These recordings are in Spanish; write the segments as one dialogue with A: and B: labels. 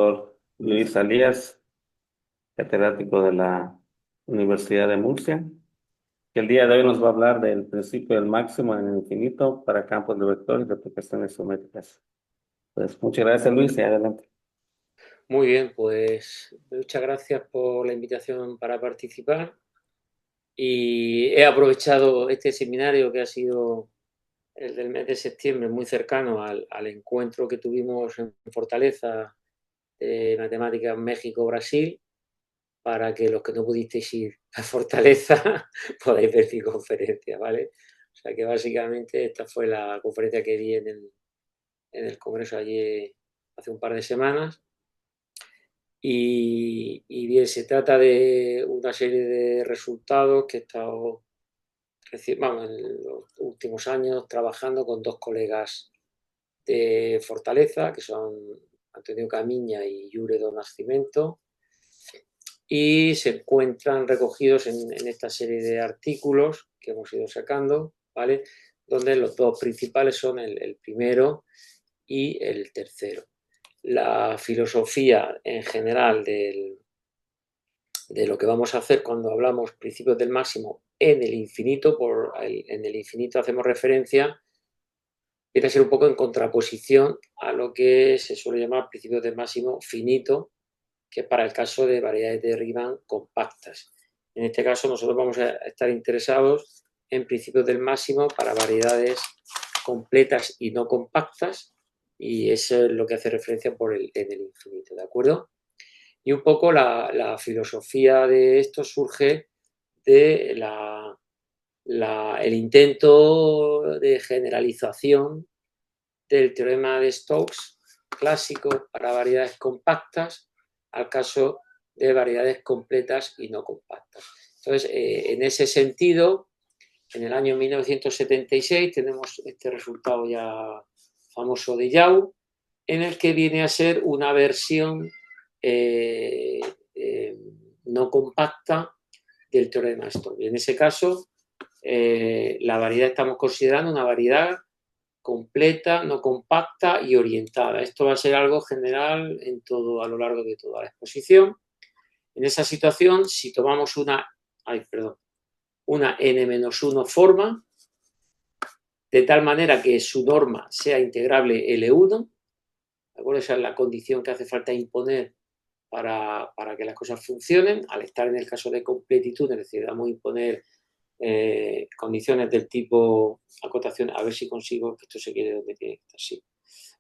A: doctor Luis Alías, catedrático de la Universidad de Murcia, que el día de hoy nos va a hablar del principio del máximo en el infinito para campos de vectores de aplicaciones geométricas. Pues muchas gracias, Luis, y adelante.
B: Muy bien, pues muchas gracias por la invitación para participar y he aprovechado este seminario que ha sido el del mes de septiembre, muy cercano al encuentro que tuvimos en Fortaleza de Matemáticas México-Brasil, para que los que no pudisteis ir a Fortaleza podáis ver mi conferencia, ¿vale? O sea que básicamente esta fue la conferencia que di en el Congreso allí hace un par de semanas. Y bien, se trata de una serie de resultados que he estado, vamos, en los últimos años trabajando con dos colegas de Fortaleza, que son Antonio Camiña y Yure do Nascimento, y se encuentran recogidos en esta serie de artículos que hemos ido sacando, ¿vale? Donde los dos principales son el primero y el tercero. La filosofía en general de lo que vamos a hacer cuando hablamos principios del máximo en el infinito, en el infinito hacemos referencia, viene a ser un poco en contraposición a lo que se suele llamar principios del máximo finito, que es para el caso de variedades de Riemann compactas. En este caso nosotros vamos a estar interesados en principios del máximo para variedades completas y no compactas, y eso es lo que hace referencia en el infinito, ¿de acuerdo? Y un poco la filosofía de esto surge de el intento de generalización del teorema de Stokes clásico para variedades compactas al caso de variedades completas y no compactas. Entonces, en ese sentido, en el año 1976 tenemos este resultado ya famoso de Yau, en el que viene a ser una versión eh, eh, no compacta del teorema de Stokes. En ese caso, la variedad estamos considerando una variedad completa, no compacta y orientada. Esto va a ser algo general a lo largo de toda la exposición. En esa situación, si tomamos una n-1 forma, de tal manera que su norma sea integrable L1, ¿de acuerdo? Esa es la condición que hace falta imponer para que las cosas funcionen. Al estar en el caso de completitud, necesitamos imponer condiciones del tipo acotación, a ver si consigo que esto se quede donde tiene que estar así.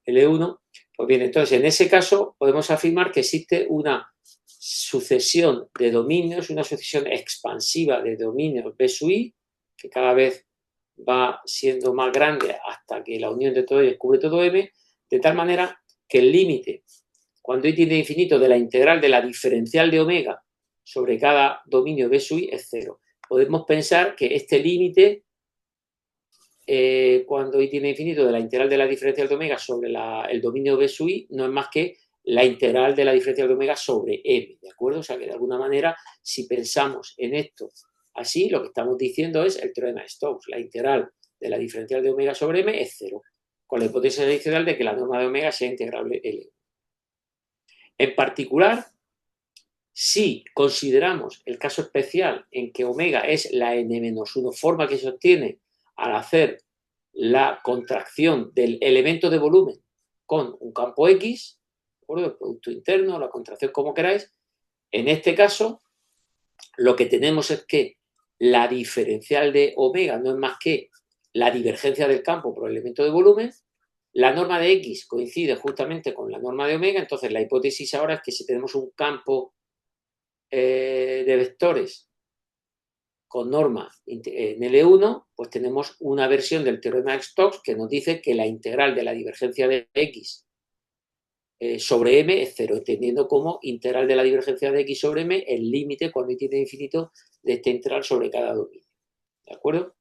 B: L1, pues bien, entonces en ese caso podemos afirmar que existe una sucesión de dominios, una sucesión expansiva de dominios B sub I, que cada vez va siendo más grande hasta que la unión de todo ellos cubre todo M, de tal manera que el límite, cuando I tiende a infinito, de la integral de la diferencial de omega sobre cada dominio B sub I es cero. Podemos pensar que este límite, cuando I tiende a infinito, de la integral de la diferencial de omega sobre el dominio B sub I, no es más que la integral de la diferencial de omega sobre M, ¿de acuerdo? O sea que de alguna manera, si pensamos en esto así, lo que estamos diciendo es el teorema de Stokes. La integral de la diferencial de omega sobre M es cero, con la hipótesis adicional de que la norma de omega sea integrable L. En particular, si consideramos el caso especial en que omega es la n-1 forma que se obtiene al hacer la contracción del elemento de volumen con un campo X, el producto interno, la contracción como queráis, en este caso lo que tenemos es que la diferencial de omega no es más que la divergencia del campo por el elemento de volumen. La norma de X coincide justamente con la norma de omega, entonces la hipótesis ahora es que si tenemos un campo de vectores con norma en L1, pues tenemos una versión del teorema de Stokes que nos dice que la integral de la divergencia de X sobre M es cero, entendiendo como integral de la divergencia de X sobre M el límite cuando y tiende a infinito de esta integral sobre cada dominio. ¿De acuerdo?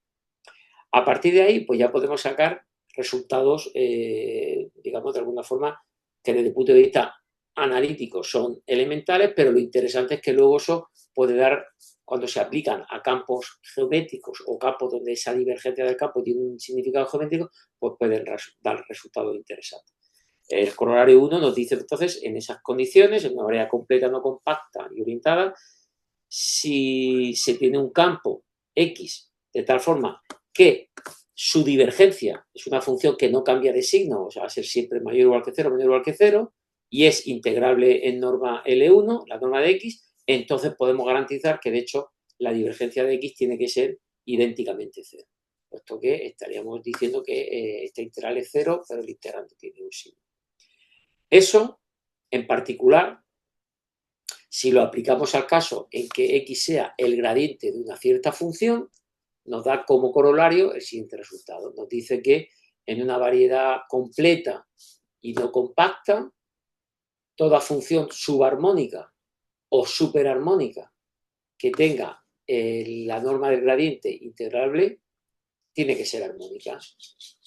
B: A partir de ahí, pues ya podemos sacar resultados, digamos, de alguna forma, que desde el punto de vista analítico son elementales, pero lo interesante es que luego eso puede dar, cuando se aplican a campos geométricos o campos donde esa divergencia del campo tiene un significado geométrico, pues pueden dar resultados interesantes. El corolario 1 nos dice entonces, en esas condiciones, en una variedad completa, no compacta y orientada, si se tiene un campo X de tal forma que su divergencia es una función que no cambia de signo, o sea, va a ser siempre mayor o igual que cero, menor o igual que cero, y es integrable en norma L1, la norma de X, entonces podemos garantizar que, de hecho, la divergencia de X tiene que ser idénticamente cero, puesto que estaríamos diciendo que esta integral es cero, pero el integrante tiene un signo. Eso, en particular, si lo aplicamos al caso en que X sea el gradiente de una cierta función, nos da como corolario el siguiente resultado. Nos dice que en una variedad completa y no compacta, toda función subarmónica o superarmónica que tenga la norma del gradiente integrable tiene que ser armónica.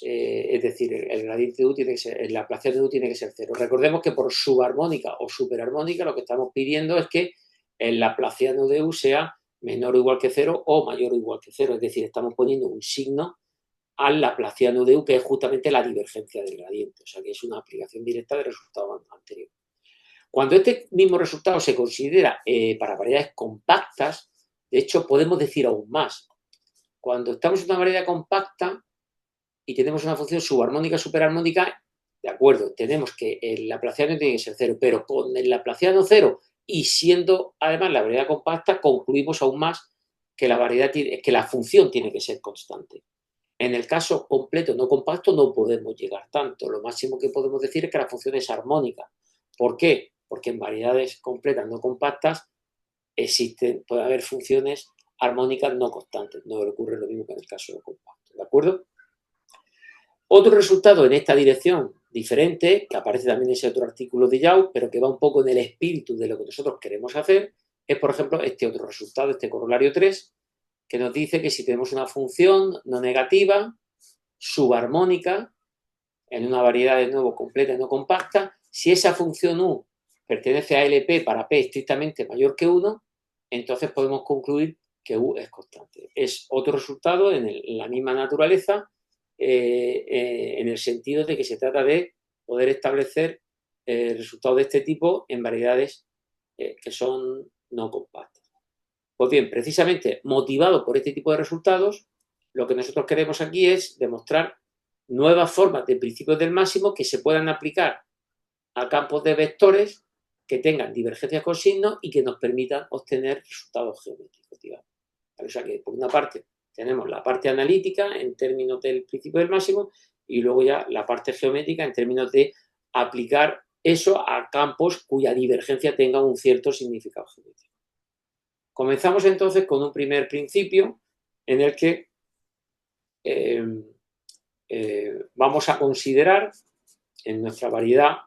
B: Es decir, el gradiente de U tiene que ser, el laplaciano de U tiene que ser cero. Recordemos que por subarmónica o superarmónica lo que estamos pidiendo es que el laplaciano de U sea menor o igual que cero o mayor o igual que cero. Es decir, estamos poniendo un signo al laplaciano de U, que es justamente la divergencia del gradiente. O sea, que es una aplicación directa del resultado anterior. Cuando este mismo resultado se considera para variedades compactas, de hecho, podemos decir aún más. Cuando estamos en una variedad compacta y tenemos una función subarmónica, superarmónica, de acuerdo, tenemos que el laplaciano tiene que ser cero, pero con el laplaciano cero y siendo además la variedad compacta, concluimos aún más que la función tiene que ser constante. En el caso completo no compacto no podemos llegar tanto. Lo máximo que podemos decir es que la función es armónica. ¿Por qué? Porque en variedades completas no compactas puede haber funciones armónicas no constantes. No ocurre lo mismo que en el caso compacto. ¿De acuerdo? Otro resultado en esta dirección diferente, que aparece también en ese otro artículo de Yao, pero que va un poco en el espíritu de lo que nosotros queremos hacer, es, por ejemplo, este otro resultado, este corolario 3, que nos dice que si tenemos una función no negativa, subarmónica, en una variedad de nuevo completa y no compacta, si esa función U pertenece a LP para P estrictamente mayor que 1, entonces podemos concluir que U es constante. Es otro resultado en la misma naturaleza, en el sentido de que se trata de poder establecer resultados de este tipo en variedades que son no compactas. Pues bien, precisamente motivado por este tipo de resultados, lo que nosotros queremos aquí es demostrar nuevas formas de principios del máximo que se puedan aplicar a campos de vectores que tengan divergencias con signos y que nos permitan obtener resultados geométricos, digamos. O sea que, por una parte, tenemos la parte analítica en términos del principio del máximo y luego ya la parte geométrica en términos de aplicar eso a campos cuya divergencia tenga un cierto significado geométrico. Comenzamos entonces con un primer principio en el que vamos a considerar en nuestra variedad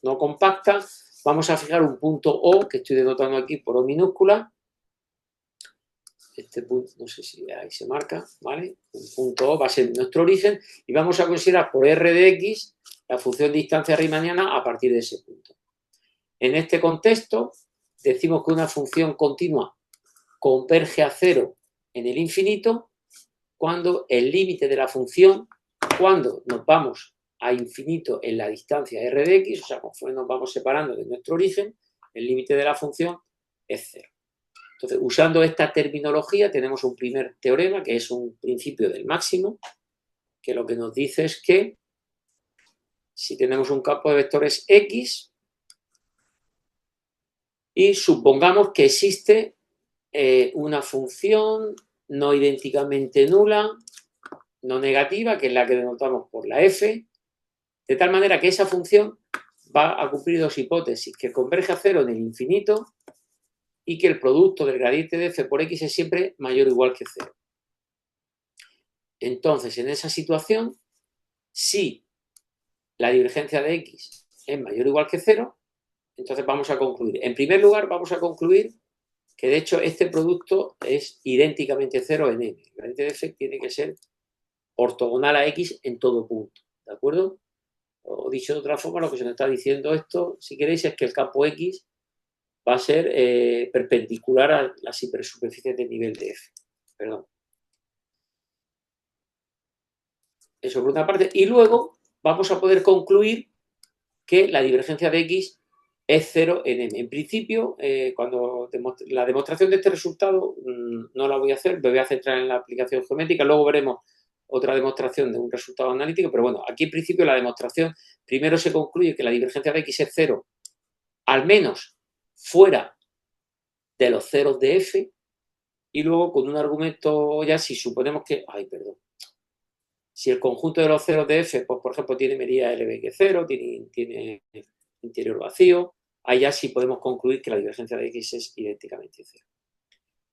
B: no compacta, vamos a fijar un punto O, que estoy denotando aquí por O minúscula. Este punto, no sé si ahí se marca, ¿vale? Un punto O va a ser nuestro origen y vamos a considerar por R de X la función de distancia riemanniana a partir de ese punto. En este contexto, decimos que una función continua converge a cero en el infinito cuando el límite de la función, cuando nos vamos a infinito en la distancia r de x, o sea, conforme nos vamos separando de nuestro origen, el límite de la función es cero. Entonces, usando esta terminología, tenemos un primer teorema, que es un principio del máximo, que lo que nos dice es que si tenemos un campo de vectores X y supongamos que existe una función no idénticamente nula, no negativa, que es la que denotamos por la f, de tal manera que esa función va a cumplir dos hipótesis, que converge a cero en el infinito y que el producto del gradiente de f por x es siempre mayor o igual que cero. Entonces, en esa situación, si la divergencia de x es mayor o igual que cero, entonces vamos a concluir. En primer lugar, vamos a concluir que, de hecho, este producto es idénticamente cero en n. El gradiente de f tiene que ser ortogonal a x en todo punto, ¿de acuerdo? O dicho de otra forma, lo que se nos está diciendo esto, si queréis, es que el campo X va a ser perpendicular a las hipersuperficies de nivel de F. Perdón. Eso por una parte. Y luego vamos a poder concluir que la divergencia de X es 0 en M. En principio, cuando la demostración de este resultado no la voy a hacer, me voy a centrar en la aplicación geométrica, luego veremos otra demostración de un resultado analítico, pero bueno, aquí en principio la demostración primero se concluye que la divergencia de X es 0, al menos fuera de los ceros de F, y luego con un argumento ya si suponemos que, si el conjunto de los ceros de F, pues por ejemplo tiene medida LBQ0, tiene interior vacío, ahí ya sí podemos concluir que la divergencia de X es idénticamente cero.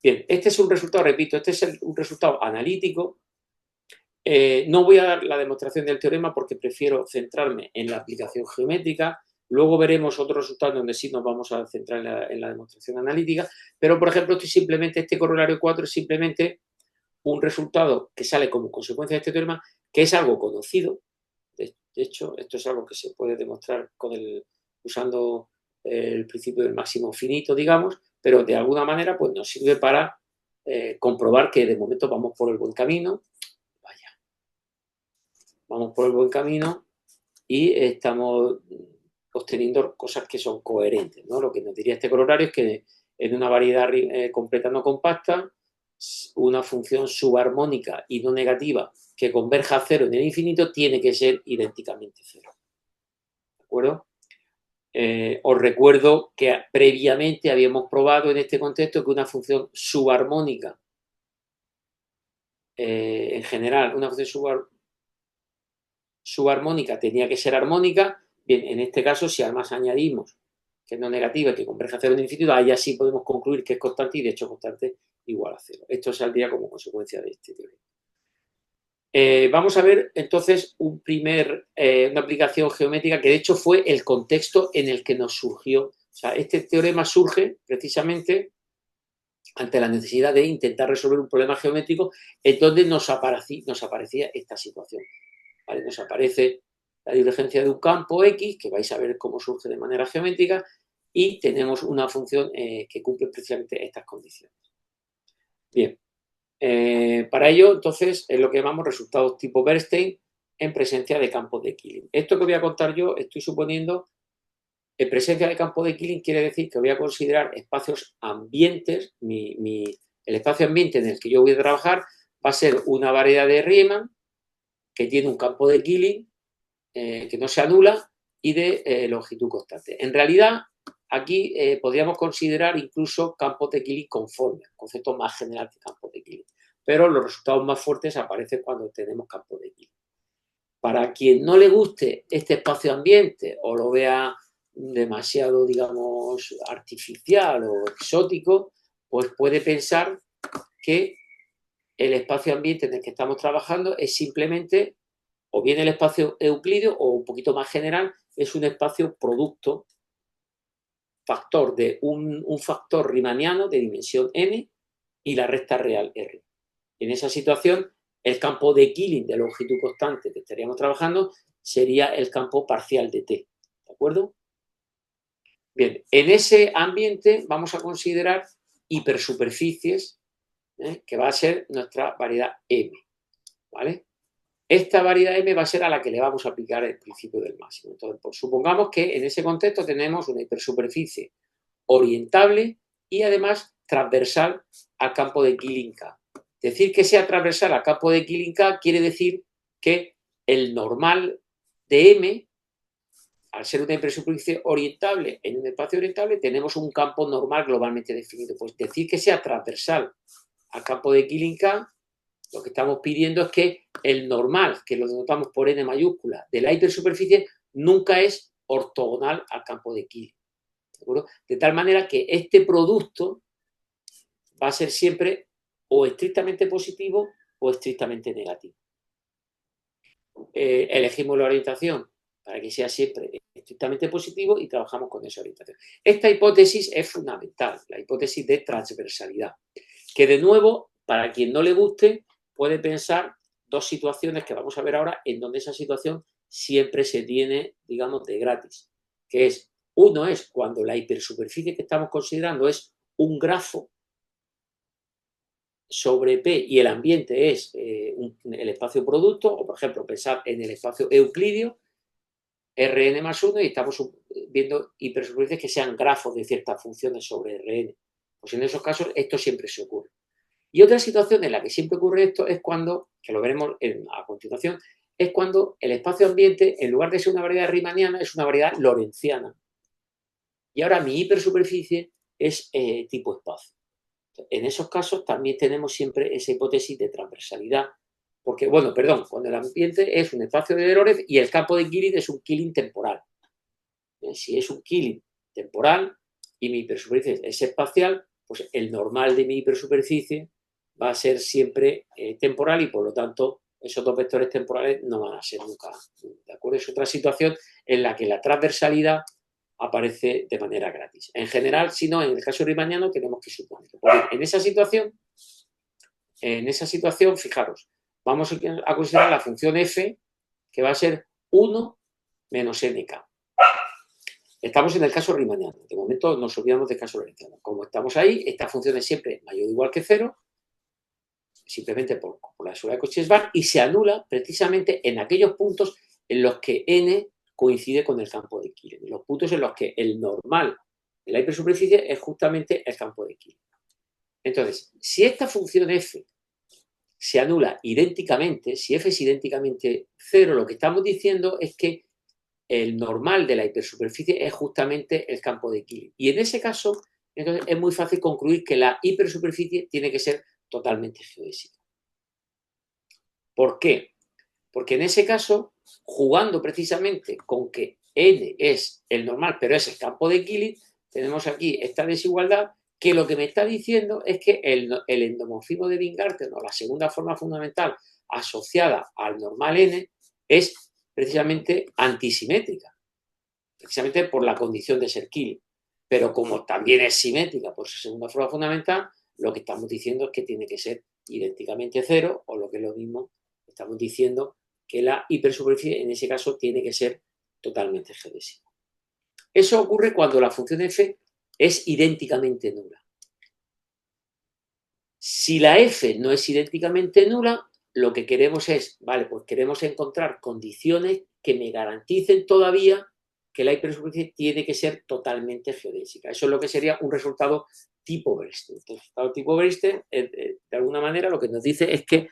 B: Bien, este es un resultado, repito, este es un resultado analítico. No voy a dar la demostración del teorema porque prefiero centrarme en la aplicación geométrica. Luego veremos otros resultados donde sí nos vamos a centrar en la demostración analítica. Pero, por ejemplo, este corolario 4 es simplemente un resultado que sale como consecuencia de este teorema, que es algo conocido. De hecho, esto es algo que se puede demostrar usando el principio del máximo finito, digamos, pero de alguna manera pues, nos sirve para comprobar que de momento vamos por el buen camino. Vamos por el buen camino y estamos obteniendo cosas que son coherentes, ¿no? Lo que nos diría este corolario es que en una variedad completa no compacta, una función subarmónica y no negativa que converja a cero en el infinito tiene que ser idénticamente cero. ¿De acuerdo? Os recuerdo que previamente habíamos probado en este contexto que una función subarmónica, en general, una función subarmónica tenía que ser armónica. Bien, en este caso, si además añadimos que es no negativa y que converge a cero en el infinito, ahí así podemos concluir que es constante y de hecho constante igual a cero. Esto saldría como consecuencia de este teorema. Vamos a ver entonces una aplicación geométrica que de hecho fue el contexto en el que nos surgió. O sea, este teorema surge precisamente ante la necesidad de intentar resolver un problema geométrico en donde nos aparecía esta situación. ¿Vale? Nos aparece la divergencia de un campo X, que vais a ver cómo surge de manera geométrica, y tenemos una función que cumple precisamente estas condiciones. Bien, para ello, entonces, es lo que llamamos resultados tipo Bernstein en presencia de campos de Killing. Esto que voy a contar yo, estoy suponiendo, en presencia de campo de Killing quiere decir que voy a considerar espacios ambientes, el espacio ambiente en el que yo voy a trabajar va a ser una variedad de Riemann que tiene un campo de Killing que no se anula y de longitud constante. En realidad, aquí podríamos considerar incluso campos de Killing conformes, concepto más general que campos de Killing. Pero los resultados más fuertes aparecen cuando tenemos campos de Killing. Para quien no le guste este espacio ambiente o lo vea demasiado, digamos, artificial o exótico, pues puede pensar que el espacio ambiente en el que estamos trabajando es simplemente o bien el espacio euclídeo o un poquito más general, es un espacio producto factor de un factor riemanniano de dimensión n y la recta real r. En esa situación, el campo de Killing de longitud constante que estaríamos trabajando sería el campo parcial de t. ¿De acuerdo? Bien, en ese ambiente vamos a considerar hipersuperficies, que va a ser nuestra variedad m. ¿Vale? Esta variedad m va a ser a la que le vamos a aplicar el principio del máximo. Entonces, pues, supongamos que en ese contexto tenemos una hipersuperficie orientable y además transversal al campo de Killing K. Decir que sea transversal al campo de Killing K quiere decir que el normal de M, al ser una hipersuperficie orientable en un espacio orientable, tenemos un campo normal globalmente definido. Pues decir que sea transversal al campo de Killing K, lo que estamos pidiendo es que el normal, que lo denotamos por n mayúscula, de la hipersuperficie, nunca es ortogonal al campo de Killing. De tal manera que este producto va a ser siempre o estrictamente positivo o estrictamente negativo. Elegimos la orientación para que sea siempre estrictamente positivo y trabajamos con esa orientación. Esta hipótesis es fundamental, la hipótesis de transversalidad, que de nuevo, para quien no le guste, puede pensar dos situaciones que vamos a ver ahora en donde esa situación siempre se tiene, digamos, de gratis, que es, uno es cuando la hipersuperficie que estamos considerando es un grafo sobre P y el ambiente es el espacio producto, o por ejemplo, pensar en el espacio euclídeo, Rn más 1 y estamos viendo hipersuperficies que sean grafos de ciertas funciones sobre Rn. Pues en esos casos esto siempre se ocurre. Y otra situación en la que siempre ocurre esto es cuando, que lo veremos a continuación, es cuando el espacio ambiente, en lugar de ser una variedad riemanniana, es una variedad lorentziana. Y ahora mi hipersuperficie es tipo espacio. En esos casos también tenemos siempre esa hipótesis de transversalidad. Porque, bueno, perdón, cuando el ambiente es un espacio de Lorentz y el campo de Killing es un Killing temporal. Si es un Killing temporal y mi hipersuperficie es espacial, pues el normal de mi hipersuperficie va a ser siempre temporal y por lo tanto esos dos vectores temporales no van a ser nunca. ¿De acuerdo? Es otra situación en la que la transversalidad aparece de manera gratis. En general, si no, en el caso riemanniano tenemos que suponerlo. En esa situación, fijaros, vamos a considerar la función f, que va a ser 1 menos nk. Estamos en el caso riemanniano. De momento nos olvidamos del caso lorentziano. Como estamos ahí, esta función es siempre mayor o igual que 0, simplemente por la desigualdad de Cauchy-Schwarz, y se anula precisamente en aquellos puntos en los que n coincide con el campo de Killing. Los puntos en los que el normal de la hipersuperficie es justamente el campo de Killing. Entonces, si esta función f se anula idénticamente, si f es idénticamente 0, lo que estamos diciendo es que el normal de la hipersuperficie es justamente el campo de Killing. Y en ese caso, entonces, es muy fácil concluir que la hipersuperficie tiene que ser totalmente geodésica. ¿Por qué? Porque en ese caso, jugando precisamente con que n es el normal, pero es el campo de Killing, tenemos aquí esta desigualdad que lo que me está diciendo es que el endomorfismo de Weingarten, o la segunda forma fundamental asociada al normal n, es precisamente antisimétrica, precisamente por la condición de ser Killing. Pero como también es simétrica por su segunda forma fundamental, lo que estamos diciendo es que tiene que ser idénticamente 0, o lo que es lo mismo, estamos diciendo que la hipersuperficie en ese caso tiene que ser totalmente geodésica. Eso ocurre cuando la función f es idénticamente nula. Si la f no es idénticamente nula, lo que queremos es, vale, pues queremos encontrar condiciones que me garanticen todavía que la hipersuperficie tiene que ser totalmente geodésica. Eso es lo que sería un resultado tipo Bernstein. El resultado tipo Bernstein, de alguna manera, lo que nos dice es que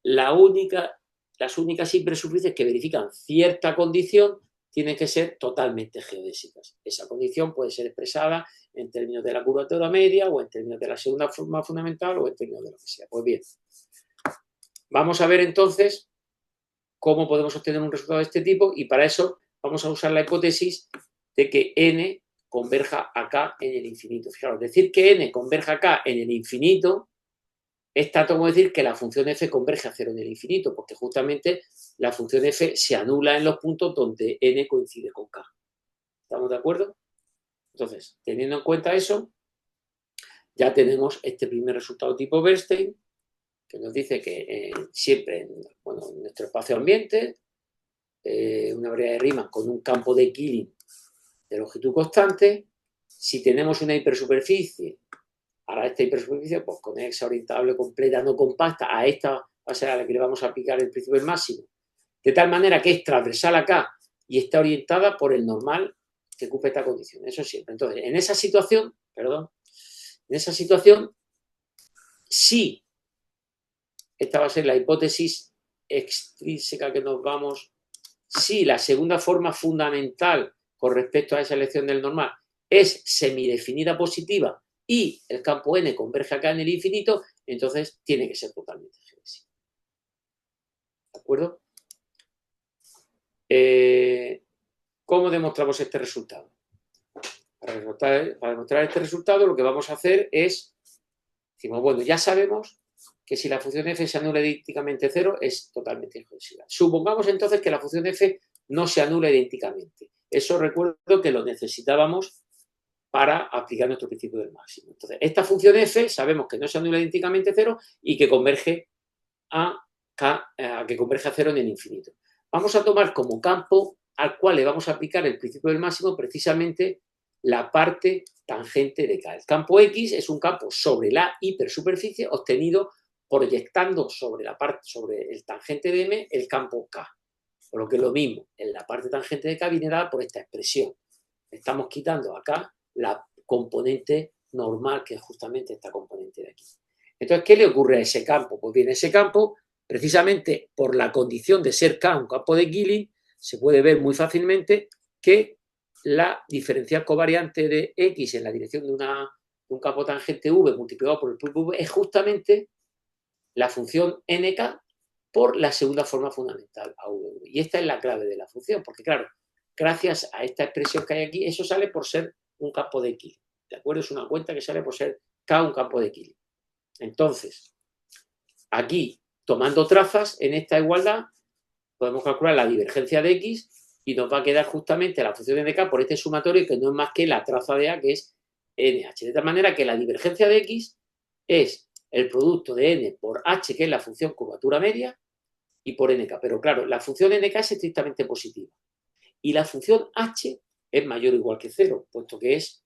B: las únicas hipersuperficies que verifican cierta condición tienen que ser totalmente geodésicas. Esa condición puede ser expresada en términos de la curvatura media o en términos de la segunda forma fundamental o en términos de lo que sea. Pues bien, vamos a ver entonces cómo podemos obtener un resultado de este tipo y para eso vamos a usar la hipótesis de que n converja a k en el infinito. Fijaros, decir que n converja a k en el infinito es tanto como decir que la función f converge a 0 en el infinito, porque justamente la función f se anula en los puntos donde n coincide con k. ¿Estamos de acuerdo? Entonces, teniendo en cuenta eso, ya tenemos este primer resultado tipo Bernstein, que nos dice que siempre en nuestro espacio ambiente, una variedad de Riemann con un campo de Killing de longitud constante, si tenemos una hipersuperficie, ahora esta hipersuperficie, pues conexa, orientable, completa, no compacta, a esta va a ser a la que le vamos a aplicar el principio del máximo, de tal manera que es transversal acá y está orientada por el normal que ocupa esta condición. Eso siempre. Entonces, en esa situación, sí, esta va a ser la hipótesis extrínseca que nos vamos, si la segunda forma fundamental con respecto a esa elección del normal es semidefinida positiva y el campo n converge acá en el infinito, entonces tiene que ser totalmente geodésico. ¿De acuerdo? ¿Cómo demostramos este resultado? Para demostrar este resultado, lo que vamos a hacer es, decimos, bueno, ya sabemos que si la función f se anula idénticamente 0, es totalmente geodésica. Supongamos entonces que la función f no se anula idénticamente. Eso recuerdo que lo necesitábamos para aplicar nuestro principio del máximo. Entonces, esta función f sabemos que no se anula idénticamente 0 y que converge a que converge a 0 en el infinito. Vamos a tomar como campo al cual le vamos a aplicar el principio del máximo precisamente la parte tangente de K. El campo X es un campo sobre la hipersuperficie obtenido proyectando sobre el tangente de M el campo K. o lo que es lo mismo, en la parte tangente de K viene dada por esta expresión. Estamos quitando acá la componente normal, que es justamente esta componente de aquí. Entonces, ¿qué le ocurre a ese campo? Pues bien, ese campo, precisamente por la condición de ser K un campo de Killing, se puede ver muy fácilmente que la diferencial covariante de X en la dirección de un campo tangente V multiplicado por el pulpo V es justamente la función nk por la segunda forma fundamental, AV. Y esta es la clave de la función, porque claro, gracias a esta expresión que hay aquí, eso sale por ser un campo de Killing. ¿De acuerdo? Es una cuenta que sale por ser K un campo de Killing. Entonces, aquí, tomando trazas en esta igualdad, podemos calcular la divergencia de X y nos va a quedar justamente la función de nk por este sumatorio que no es más que la traza de A, que es NH. De tal manera que la divergencia de X es el producto de N por H, que es la función curvatura media, y por NK. Pero claro, la función NK es estrictamente positiva. Y la función H es mayor o igual que 0, puesto que es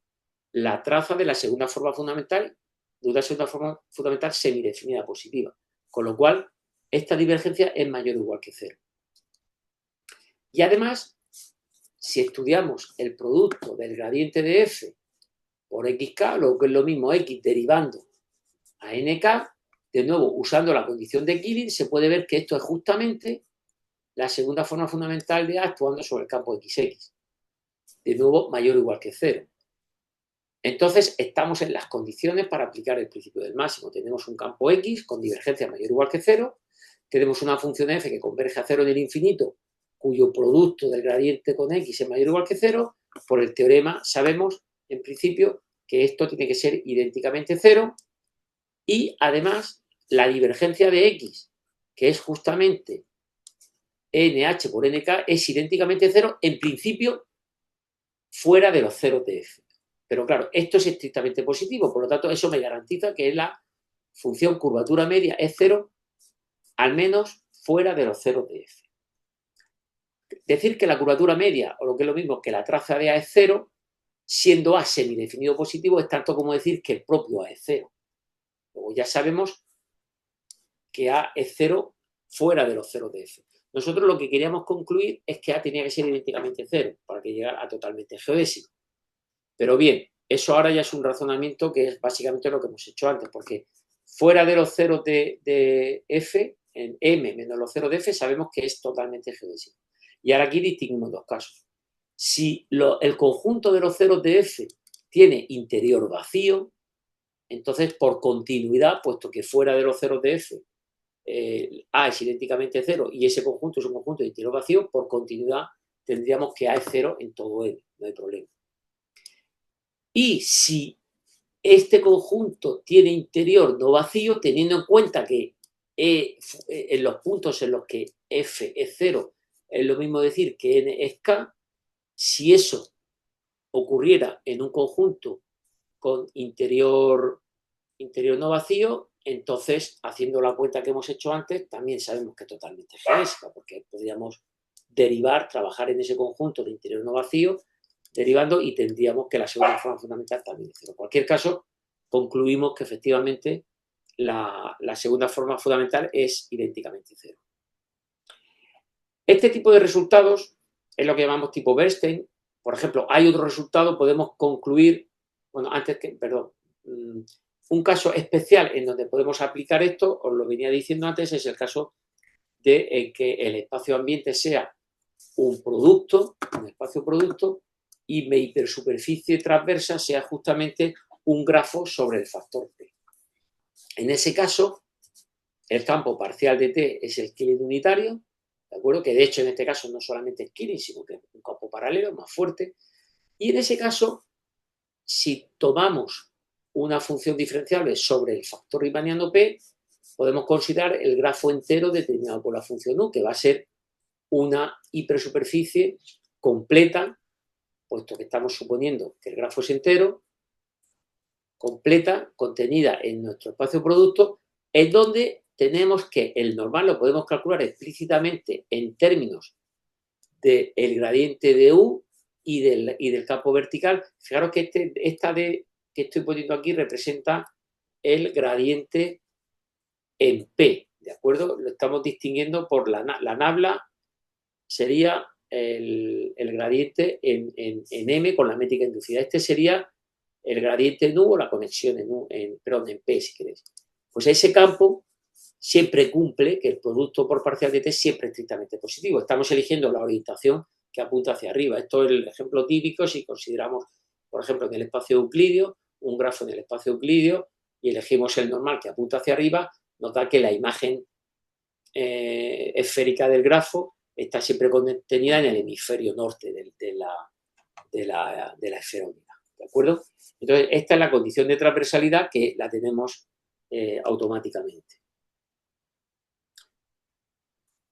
B: la traza de la segunda forma fundamental, de una segunda forma fundamental semidefinida positiva. Con lo cual, esta divergencia es mayor o igual que 0. Y además, si estudiamos el producto del gradiente de f por xk, lo que es lo mismo x derivando a nk, de nuevo, usando la condición de Killing, se puede ver que esto es justamente la segunda forma fundamental de A actuando sobre el campo XX. De nuevo, mayor o igual que 0. Entonces, estamos en las condiciones para aplicar el principio del máximo. Tenemos un campo X con divergencia mayor o igual que 0. Tenemos una función f que converge a 0 en el infinito, cuyo producto del gradiente con X es mayor o igual que 0. Por el teorema sabemos, en principio, que esto tiene que ser idénticamente 0. Y además, la divergencia de X, que es justamente NH por NK, es idénticamente 0, en principio, fuera de los ceros de F. Pero claro, esto es estrictamente positivo, por lo tanto, eso me garantiza que la función curvatura media es 0, al menos fuera de los ceros de F. Decir que la curvatura media, o lo que es lo mismo, que la traza de A es 0, siendo A semidefinido positivo, es tanto como decir que el propio A es 0. Luego ya sabemos que A es 0 fuera de los ceros de F. Nosotros lo que queríamos concluir es que A tenía que ser idénticamente 0 para que llegara a totalmente geodésico. Pero bien, eso ahora ya es un razonamiento que es básicamente lo que hemos hecho antes, porque fuera de los ceros de F, en M menos los ceros de F, sabemos que es totalmente geodésico. Y ahora aquí distinguimos dos casos. Si el conjunto de los ceros de F tiene interior vacío, entonces por continuidad, puesto que fuera de los ceros de F A es idénticamente 0 y ese conjunto es un conjunto de interior vacío, por continuidad tendríamos que A es 0 en todo M, no hay problema. Y si este conjunto tiene interior no vacío, teniendo en cuenta que en los puntos en los que F es 0 es lo mismo decir que N es K, si eso ocurriera en un conjunto con interior no vacío, entonces, haciendo la cuenta que hemos hecho antes, también sabemos que es totalmente geodésica, porque podríamos derivar, trabajar en ese conjunto de interior no vacío, derivando y tendríamos que la segunda forma fundamental también es 0. En cualquier caso, concluimos que efectivamente la segunda forma fundamental es idénticamente 0. Este tipo de resultados es lo que llamamos tipo Bernstein. Por ejemplo, hay otro resultado, podemos concluir, bueno, un caso especial en donde podemos aplicar esto, os lo venía diciendo antes, es el caso de que el espacio ambiente sea un espacio producto, y mi hipersuperficie transversa sea justamente un grafo sobre el factor P. En ese caso, el campo parcial de T es el Killing unitario, ¿de acuerdo? Que de hecho en este caso no solamente es Killing, sino que es un campo paralelo más fuerte. Y en ese caso, si tomamos una función diferenciable sobre el factor riemanniano P, podemos considerar el grafo entero determinado por la función U, que va a ser una hipersuperficie completa, puesto que estamos suponiendo que el grafo es entero, completa, contenida en nuestro espacio producto, en donde tenemos que el normal lo podemos calcular explícitamente en términos del gradiente de U y del campo vertical. Fijaros que esta D que estoy poniendo aquí representa el gradiente en P, ¿de acuerdo? Lo estamos distinguiendo por la nabla sería el gradiente en M con la métrica inducida. Este sería el gradiente en U o la conexión perdón, en P, si queréis. Pues ese campo siempre cumple que el producto por parcial de T es siempre estrictamente positivo. Estamos eligiendo la orientación que apunta hacia arriba. Esto es el ejemplo típico si consideramos, por ejemplo, en el espacio euclídeo, un grafo en el espacio euclídeo y elegimos el normal que apunta hacia arriba, nos da que la imagen esférica del grafo está siempre contenida en el hemisferio norte de la esfera unida. ¿De acuerdo? Entonces, esta es la condición de transversalidad que la tenemos automáticamente.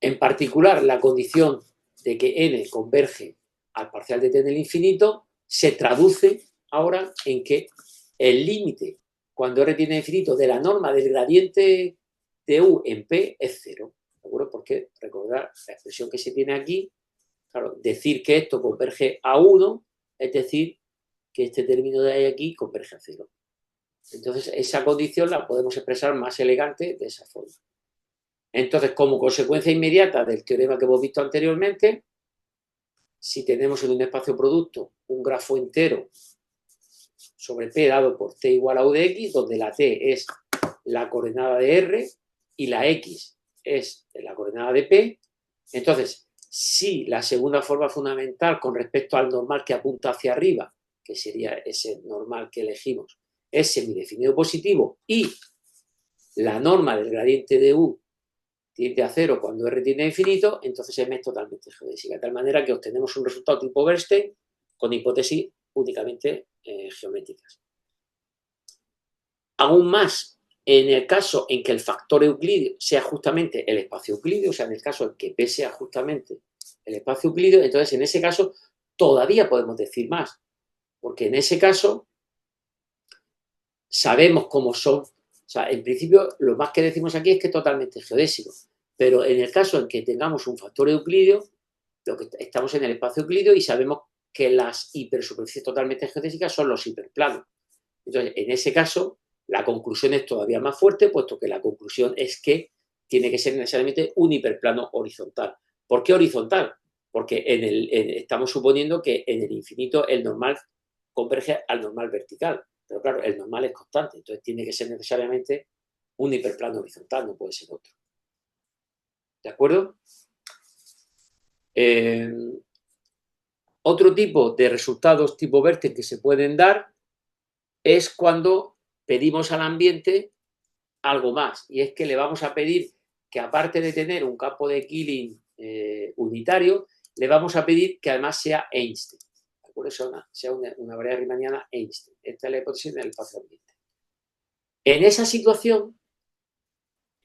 B: En particular, la condición de que n converge al parcial de t en el infinito se traduce ahora en que el límite, cuando r tiende a infinito, de la norma del gradiente de u en p es cero. ¿De acuerdo? Porque recordar la expresión que se tiene aquí, claro, decir que esto converge a 1, es decir, que este término de ahí aquí converge a 0. Entonces, esa condición la podemos expresar más elegante de esa forma. Entonces, como consecuencia inmediata del teorema que hemos visto anteriormente, si tenemos en un espacio producto un grafo entero sobre P dado por T igual a U de X, donde la T es la coordenada de R y la X es la coordenada de P, entonces, si la segunda forma fundamental con respecto al normal que apunta hacia arriba, que sería ese normal que elegimos, es semidefinido positivo y la norma del gradiente de U tiende a cero cuando R tiende a infinito, entonces M es totalmente geodésica, de tal manera que obtenemos un resultado tipo Bernstein con hipótesis únicamente geométricas. Aún más, en el caso en que el factor euclídeo sea justamente el espacio euclídeo, o sea, en el caso en que P sea justamente el espacio euclídeo, entonces en ese caso todavía podemos decir más, porque en ese caso sabemos cómo son. O sea, en principio, lo más que decimos aquí es que es totalmente geodésico. Pero en el caso en que tengamos un factor euclídeo, lo que estamos en el espacio euclídeo y sabemos que las hipersuperficies totalmente geodésicas son los hiperplanos. Entonces, en ese caso, la conclusión es todavía más fuerte, puesto que la conclusión es que tiene que ser necesariamente un hiperplano horizontal. ¿Por qué horizontal? Porque estamos suponiendo que en el infinito el normal converge al normal vertical. Pero claro, el normal es constante, entonces tiene que ser necesariamente un hiperplano horizontal, no puede ser otro. ¿De acuerdo? Otro tipo de resultados tipo Bernstein que se pueden dar es cuando pedimos al ambiente algo más, y es que le vamos a pedir que aparte de tener un campo de Killing unitario, le vamos a pedir que además sea Einstein. Por eso sea una variable riemanniana Einstein. Esta es la hipótesis del espacio ambiente. En esa situación,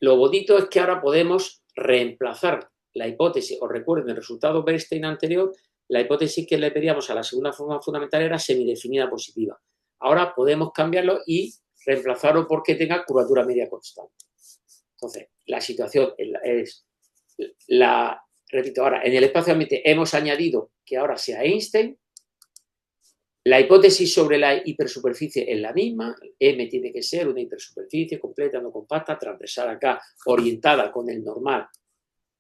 B: lo bonito es que ahora podemos reemplazar la hipótesis. Os recuerden, el resultado Bernstein anterior, la hipótesis que le pedíamos a la segunda forma fundamental era semidefinida positiva. Ahora podemos cambiarlo y reemplazarlo porque tenga curvatura media constante. Entonces, la situación es repito, ahora, en el espacio ambiente hemos añadido que ahora sea Einstein. La hipótesis sobre la hipersuperficie es la misma. M tiene que ser una hipersuperficie completa, no compacta, transversal acá, orientada con el normal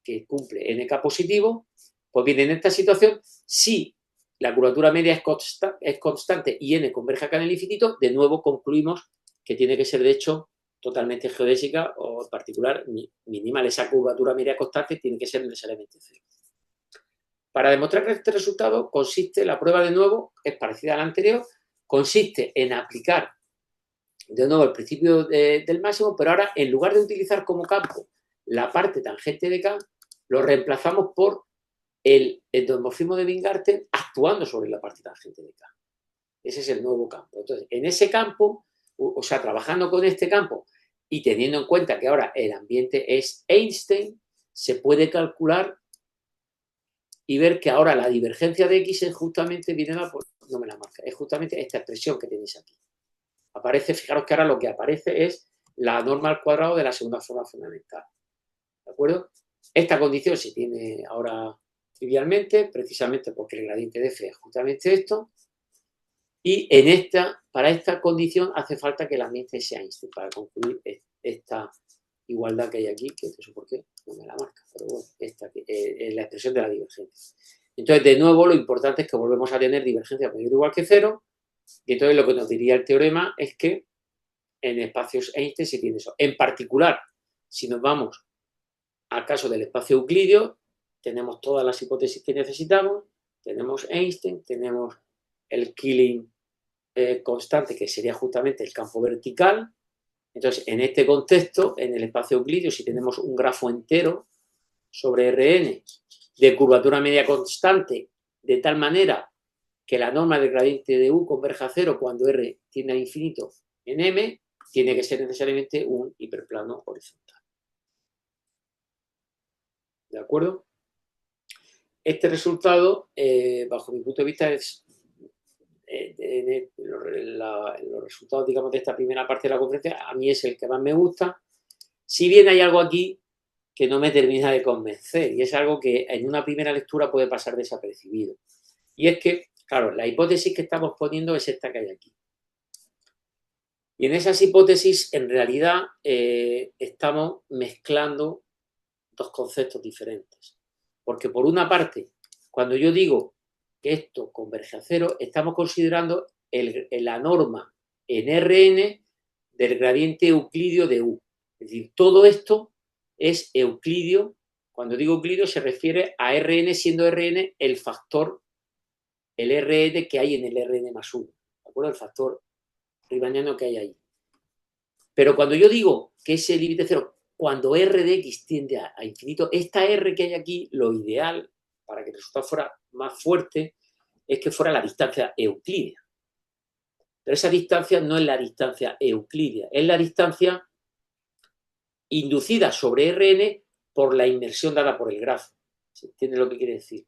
B: que cumple NK positivo. Pues bien, en esta situación, si la curvatura media es constante y N converge acá en el infinito, de nuevo concluimos que tiene que ser, de hecho, totalmente geodésica o en particular minimal. Esa curvatura media constante tiene que ser necesariamente cero. Para demostrar que este resultado consiste, la prueba de nuevo es parecida a la anterior, consiste en aplicar de nuevo el principio del máximo, pero ahora en lugar de utilizar como campo la parte tangente de K, lo reemplazamos por el endomorfismo de Weingarten actuando sobre la parte tangente de K. Ese es el nuevo campo. Entonces, en ese campo, o sea, trabajando con este campo y teniendo en cuenta que ahora el ambiente es Einstein, se puede calcular y ver que ahora la divergencia de X es justamente, no me la marca, es justamente esta expresión que tenéis aquí. Aparece, fijaros que ahora lo que aparece es la norma al cuadrado de la segunda forma fundamental. ¿De acuerdo? Esta condición se tiene ahora trivialmente, precisamente porque el gradiente de F es justamente esto. Y para esta condición hace falta que el ambiente sea Einstein para concluir esta igualdad que hay aquí, que no sé por qué no me la marca, pero bueno, esta es la expresión de la divergencia. Entonces, de nuevo, lo importante es que volvemos a tener divergencia mayor o igual que cero, y entonces lo que nos diría el teorema es que en espacios Einstein se tiene eso. En particular, si nos vamos al caso del espacio euclídeo, tenemos todas las hipótesis que necesitamos, tenemos Einstein, tenemos el Killing constante, que sería justamente el campo vertical. Entonces, en este contexto, en el espacio euclídeo, si tenemos un grafo entero sobre Rn de curvatura media constante, de tal manera que la norma del gradiente de U converja a cero cuando R tiende a infinito en M, tiene que ser necesariamente un hiperplano horizontal. ¿De acuerdo? Este resultado, bajo mi punto de vista, es los resultados, digamos, de esta primera parte de la conferencia, a mí es el que más me gusta. Si bien hay algo aquí que no me termina de convencer, y es algo que en una primera lectura puede pasar desapercibido. Y es que, claro, la hipótesis que estamos poniendo es esta que hay aquí. Y en esas hipótesis, en realidad, estamos mezclando dos conceptos diferentes. Porque por una parte, cuando yo digo que esto converge a cero, estamos considerando la norma en Rn del gradiente euclidio de U. Es decir, todo esto es euclidio. Cuando digo euclidio se refiere a Rn, siendo Rn el factor, el Rn que hay en el Rn más 1. ¿De acuerdo? El factor riemanniano que hay ahí. Pero cuando yo digo que ese límite cero, cuando R de X tiende a infinito, esta R que hay aquí, lo ideal para que el resultado fuera más fuerte es que fuera la distancia euclídea. Pero esa distancia no es la distancia euclídea, es la distancia inducida sobre Rn por la inmersión dada por el grafo. ¿Se entiende lo que quiere decir?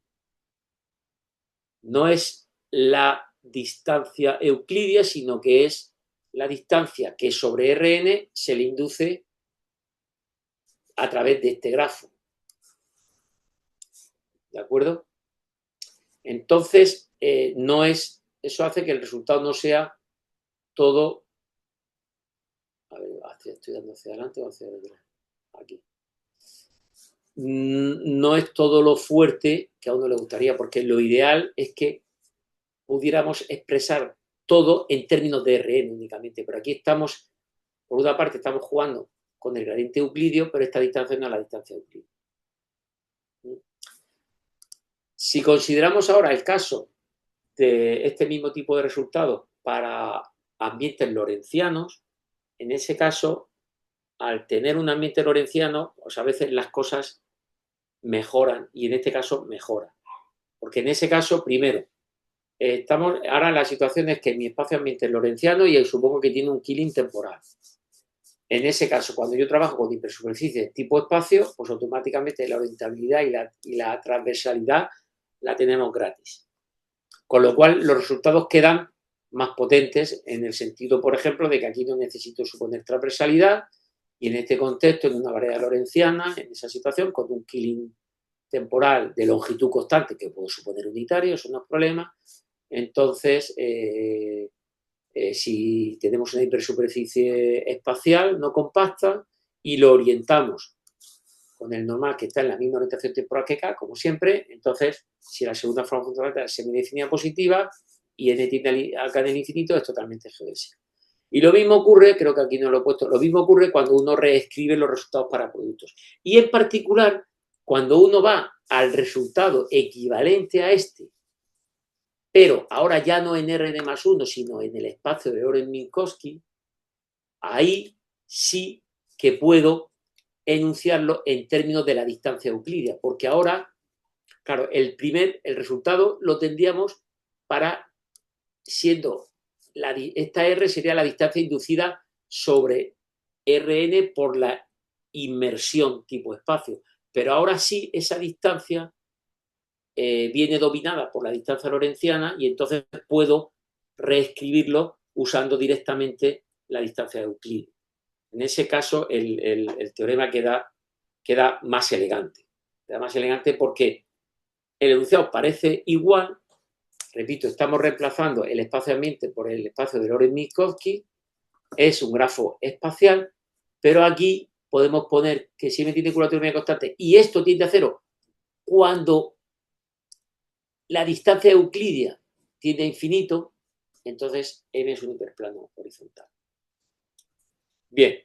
B: No es la distancia euclídea, sino que es la distancia que sobre Rn se le induce a través de este grafo. ¿De acuerdo? Entonces, no es, eso hace que el resultado no sea todo, a ver, estoy dando hacia adelante o hacia atrás, aquí. No es todo lo fuerte que a uno le gustaría, porque lo ideal es que pudiéramos expresar todo en términos de Rn únicamente, pero aquí estamos, por una parte, estamos jugando con el gradiente euclidio, pero esta distancia no es la distancia euclidia. Si consideramos ahora el caso de este mismo tipo de resultados para ambientes lorentzianos, en ese caso, al tener un ambiente lorentziano, pues a veces las cosas mejoran, y en este caso mejora. Porque en ese caso, primero, ahora la situación es que mi espacio ambiente es lorentziano y supongo que tiene un Killing temporal. En ese caso, cuando yo trabajo con hipersuperficies tipo espacio, pues automáticamente la orientabilidad y la transversalidad la tenemos gratis. Con lo cual, los resultados quedan más potentes en el sentido, por ejemplo, de que aquí no necesito suponer transversalidad y en este contexto, en una variedad lorentziana, en esa situación, con un Killing temporal de longitud constante, que puedo suponer unitario, eso no es problema. Entonces, si tenemos una hipersuperficie espacial no compacta y lo orientamos con el normal que está en la misma orientación temporal que K, como siempre, entonces, si la segunda forma fundamental es semidefinida positiva y n tiende a K en el infinito, es totalmente geodésica. Y lo mismo ocurre, creo que aquí no lo he puesto, lo mismo ocurre cuando uno reescribe los resultados para productos. Y en particular, cuando uno va al resultado equivalente a este, pero ahora ya no en Rn más 1, sino en el espacio de Orel-Minkowski, ahí sí que puedo enunciarlo en términos de la distancia euclídea, porque ahora, claro, el resultado lo tendríamos para, siendo, esta R sería la distancia inducida sobre Rn por la inmersión tipo espacio, pero ahora sí esa distancia viene dominada por la distancia lorentziana y entonces puedo reescribirlo usando directamente la distancia de Euclides. En ese caso, el teorema queda más elegante. Queda más elegante porque el enunciado parece igual. Repito, estamos reemplazando el espacio-ambiente por el espacio de Lorenz-Minkowski. Es un grafo espacial, pero aquí podemos poner que si m tiende a curvatura media constante y esto tiende a cero cuando la distancia euclidia tiende a infinito, entonces m es un hiperplano horizontal. Bien.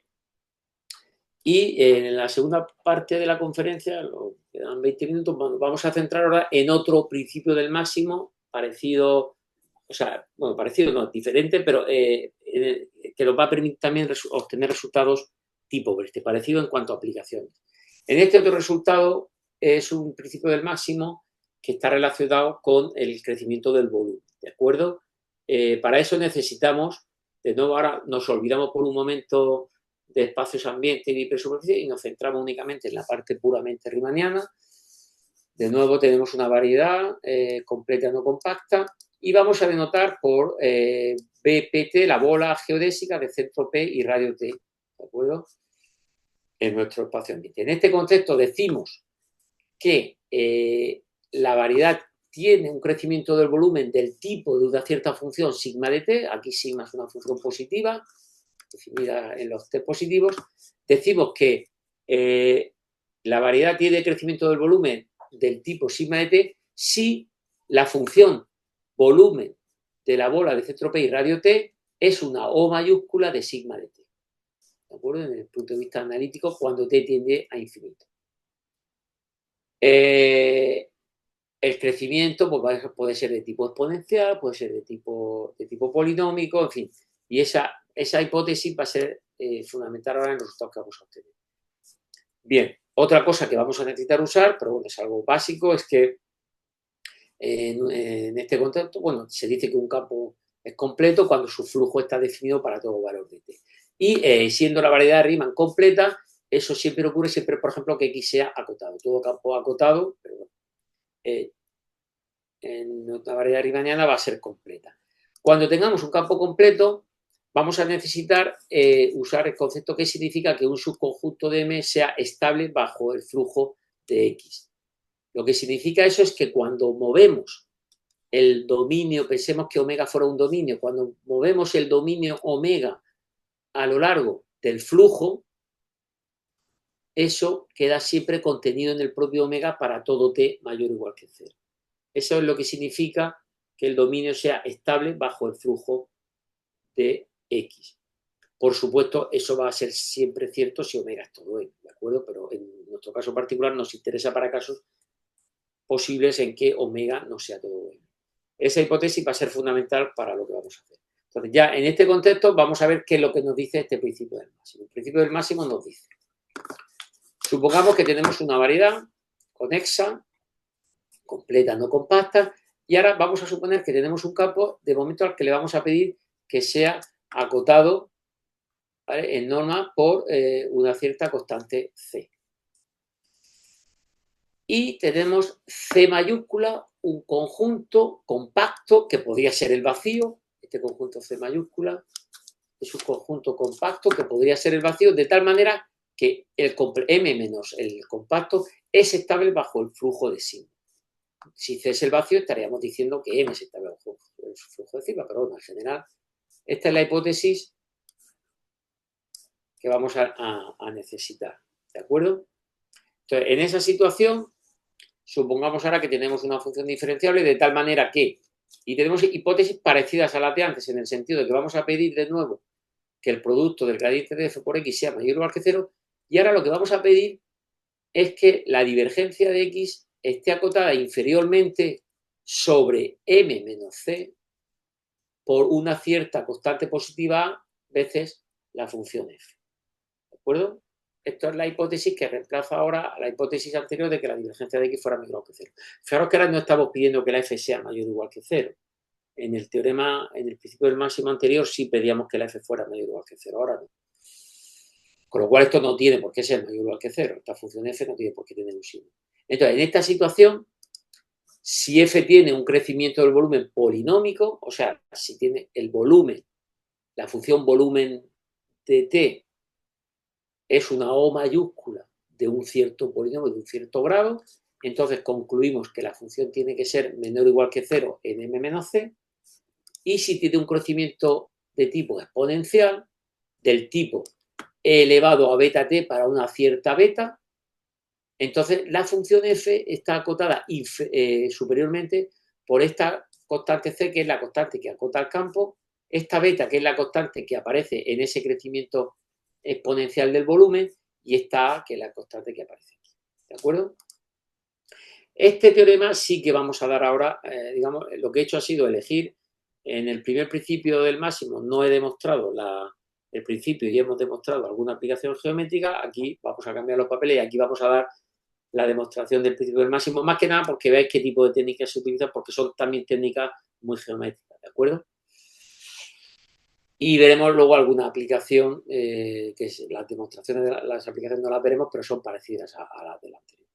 B: Y en la segunda parte de la conferencia, quedan 20 minutos, vamos a centrar ahora en otro principio del máximo, parecido, o sea, bueno, parecido no, diferente, pero que nos va a permitir también obtener resultados tipo Breste, parecido en cuanto a aplicaciones. En este otro resultado es un principio del máximo que está relacionado con el crecimiento del volumen, ¿de acuerdo? Para eso necesitamos, de nuevo ahora nos olvidamos por un momento de espacios ambiente y hipersuperficie y nos centramos únicamente en la parte puramente riemanniana. De nuevo tenemos una variedad completa no compacta y vamos a denotar por BPT la bola geodésica de centro P y radio T, ¿de acuerdo? En nuestro espacio ambiente. En este contexto decimos que la variedad tiene un crecimiento del volumen del tipo de una cierta función sigma de t, aquí sigma es una función positiva, definida en los t positivos, decimos que la variedad tiene crecimiento del volumen del tipo sigma de t si la función volumen de la bola de centro P y radio t es una O mayúscula de sigma de t. ¿De acuerdo? Desde el punto de vista analítico, cuando t tiende a infinito. El crecimiento pues, puede ser de tipo exponencial, puede ser de tipo polinómico, en fin. Y esa hipótesis va a ser fundamental ahora en los resultados que vamos a obtener. Bien, otra cosa que vamos a necesitar usar, pero bueno, es algo básico, es que en este contexto, bueno, se dice que un campo es completo cuando su flujo está definido para todo valor de t. Y siendo la variedad de Riemann completa, eso siempre ocurre, siempre, por ejemplo, que x sea acotado. Todo campo acotado, pero bueno, en otra variedad riemanniana va a ser completa. Cuando tengamos un campo completo, vamos a necesitar usar el concepto que significa que un subconjunto de M sea estable bajo el flujo de X. Lo que significa eso es que cuando movemos el dominio, pensemos que omega fuera un dominio, cuando movemos el dominio omega a lo largo del flujo, eso queda siempre contenido en el propio omega para todo t mayor o igual que 0. Eso es lo que significa que el dominio sea estable bajo el flujo de X. Por supuesto, eso va a ser siempre cierto si omega es todo n, ¿de acuerdo? Pero en nuestro caso particular nos interesa para casos posibles en que omega no sea todo n. Esa hipótesis va a ser fundamental para lo que vamos a hacer. Entonces, ya en este contexto vamos a ver qué es lo que nos dice este principio del máximo. El principio del máximo nos dice, supongamos que tenemos una variedad conexa, completa, no compacta, y ahora vamos a suponer que tenemos un campo de momento al que le vamos a pedir que sea acotado, ¿vale?, en norma por una cierta constante C. Y tenemos C mayúscula, un conjunto compacto que podría ser el vacío, este conjunto C mayúscula es un conjunto compacto que podría ser el vacío, de tal manera que el M menos el compacto es estable bajo el flujo de sigma. Si C es el vacío, estaríamos diciendo que M es estable bajo el flujo de sigma, pero bueno, en general, esta es la hipótesis que vamos a necesitar, ¿de acuerdo? Entonces, en esa situación, supongamos ahora que tenemos una función diferenciable de tal manera que, y tenemos hipótesis parecidas a las de antes, en el sentido de que vamos a pedir de nuevo que el producto del gradiente de f por x sea mayor o igual que 0, y ahora lo que vamos a pedir es que la divergencia de x esté acotada inferiormente sobre m menos c por una cierta constante positiva a veces la función f. ¿De acuerdo? Esto es la hipótesis que reemplaza ahora a la hipótesis anterior de que la divergencia de x fuera mayor o igual que 0. Fijaros que ahora no estamos pidiendo que la f sea mayor o igual que 0. En el teorema, en el principio del máximo anterior, sí pedíamos que la f fuera mayor o igual que 0. Ahora no. Con lo cual esto no tiene por qué ser mayor o igual que 0. Esta función f no tiene por qué tener un signo. Entonces, en esta situación, si f tiene un crecimiento del volumen polinómico, o sea, si tiene el volumen, la función volumen de t es una O mayúscula de un cierto polinomio, de un cierto grado, entonces concluimos que la función tiene que ser menor o igual que 0 en m menos c, y si tiene un crecimiento de tipo exponencial, del tipo elevado a beta t para una cierta beta. Entonces, la función f está acotada superiormente por esta constante c, que es la constante que acota el campo, esta beta, que es la constante que aparece en ese crecimiento exponencial del volumen, y esta a, que es la constante que aparece aquí. ¿De acuerdo? Este teorema sí que vamos a dar ahora, digamos, lo que he hecho ha sido elegir en el primer principio del máximo, no he demostrado el principio y hemos demostrado alguna aplicación geométrica. Aquí vamos a cambiar los papeles y aquí vamos a dar la demostración del principio del máximo, más que nada porque veáis qué tipo de técnicas se utilizan, porque son también técnicas muy geométricas, ¿de acuerdo? Y veremos luego alguna aplicación, que es las demostraciones, las aplicaciones no las veremos, pero son parecidas a las del anterior.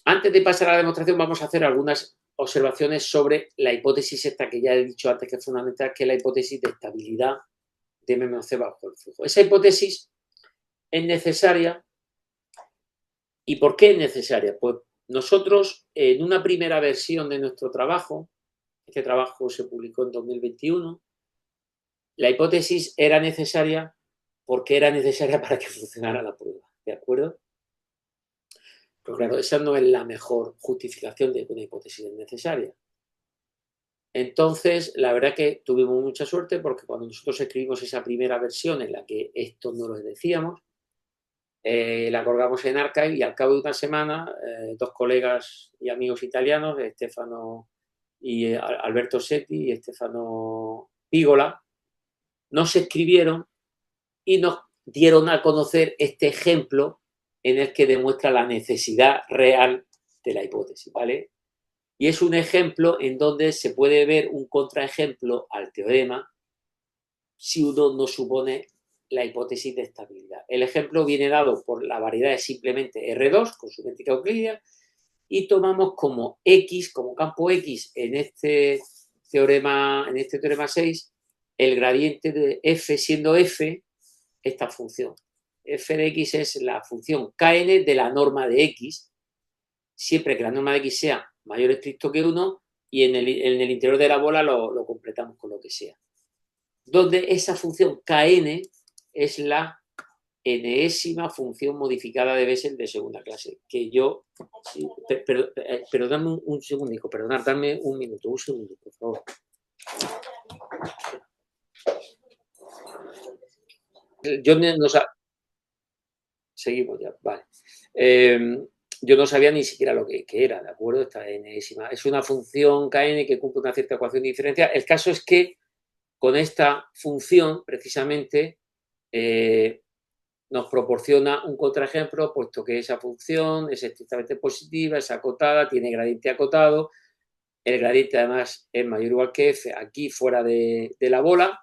B: Antes de pasar a la demostración, vamos a hacer algunas observaciones sobre la hipótesis esta que ya he dicho antes que es fundamental, que es la hipótesis de estabilidad de MMOC bajo el flujo. Esa hipótesis es necesaria. ¿Y por qué es necesaria? Pues nosotros, en una primera versión de nuestro trabajo, este trabajo se publicó en 2021, la hipótesis era necesaria porque era necesaria para que funcionara la prueba, ¿de acuerdo? Pero claro, esa no es la mejor justificación de que una hipótesis es necesaria. Entonces, la verdad que tuvimos mucha suerte porque cuando nosotros escribimos esa primera versión en la que esto no lo decíamos, la colgamos en Archive y al cabo de una semana, dos colegas y amigos italianos, Stefano y Alberto Setti y Stefano Pigola, nos escribieron y nos dieron a conocer este ejemplo en el que demuestra la necesidad real de la hipótesis, ¿vale? Y es un ejemplo en donde se puede ver un contraejemplo al teorema si uno no supone la hipótesis de estabilidad. El ejemplo viene dado por la variedad de simplemente R2 con su métrica euclidia y tomamos como X, como campo X en este teorema 6, el gradiente de f siendo f esta función. F de x es la función kn de la norma de x, siempre que la norma de x sea mayor o estricto que 1, y en el interior de la bola lo completamos con lo que sea. Donde esa función kn es la enésima función modificada de Bessel de segunda clase, que yo, sí, pero dame un segundico, perdonad, dame un minuto, por favor. Yo no seguimos ya, vale. Yo no sabía ni siquiera lo que era, ¿de acuerdo? Esta enésima. Es una función kn que cumple una cierta ecuación de diferencia. El caso es que con esta función, precisamente, nos proporciona un contraejemplo, puesto que esa función es estrictamente positiva, es acotada, tiene gradiente acotado, el gradiente además es mayor o igual que f aquí fuera de la bola,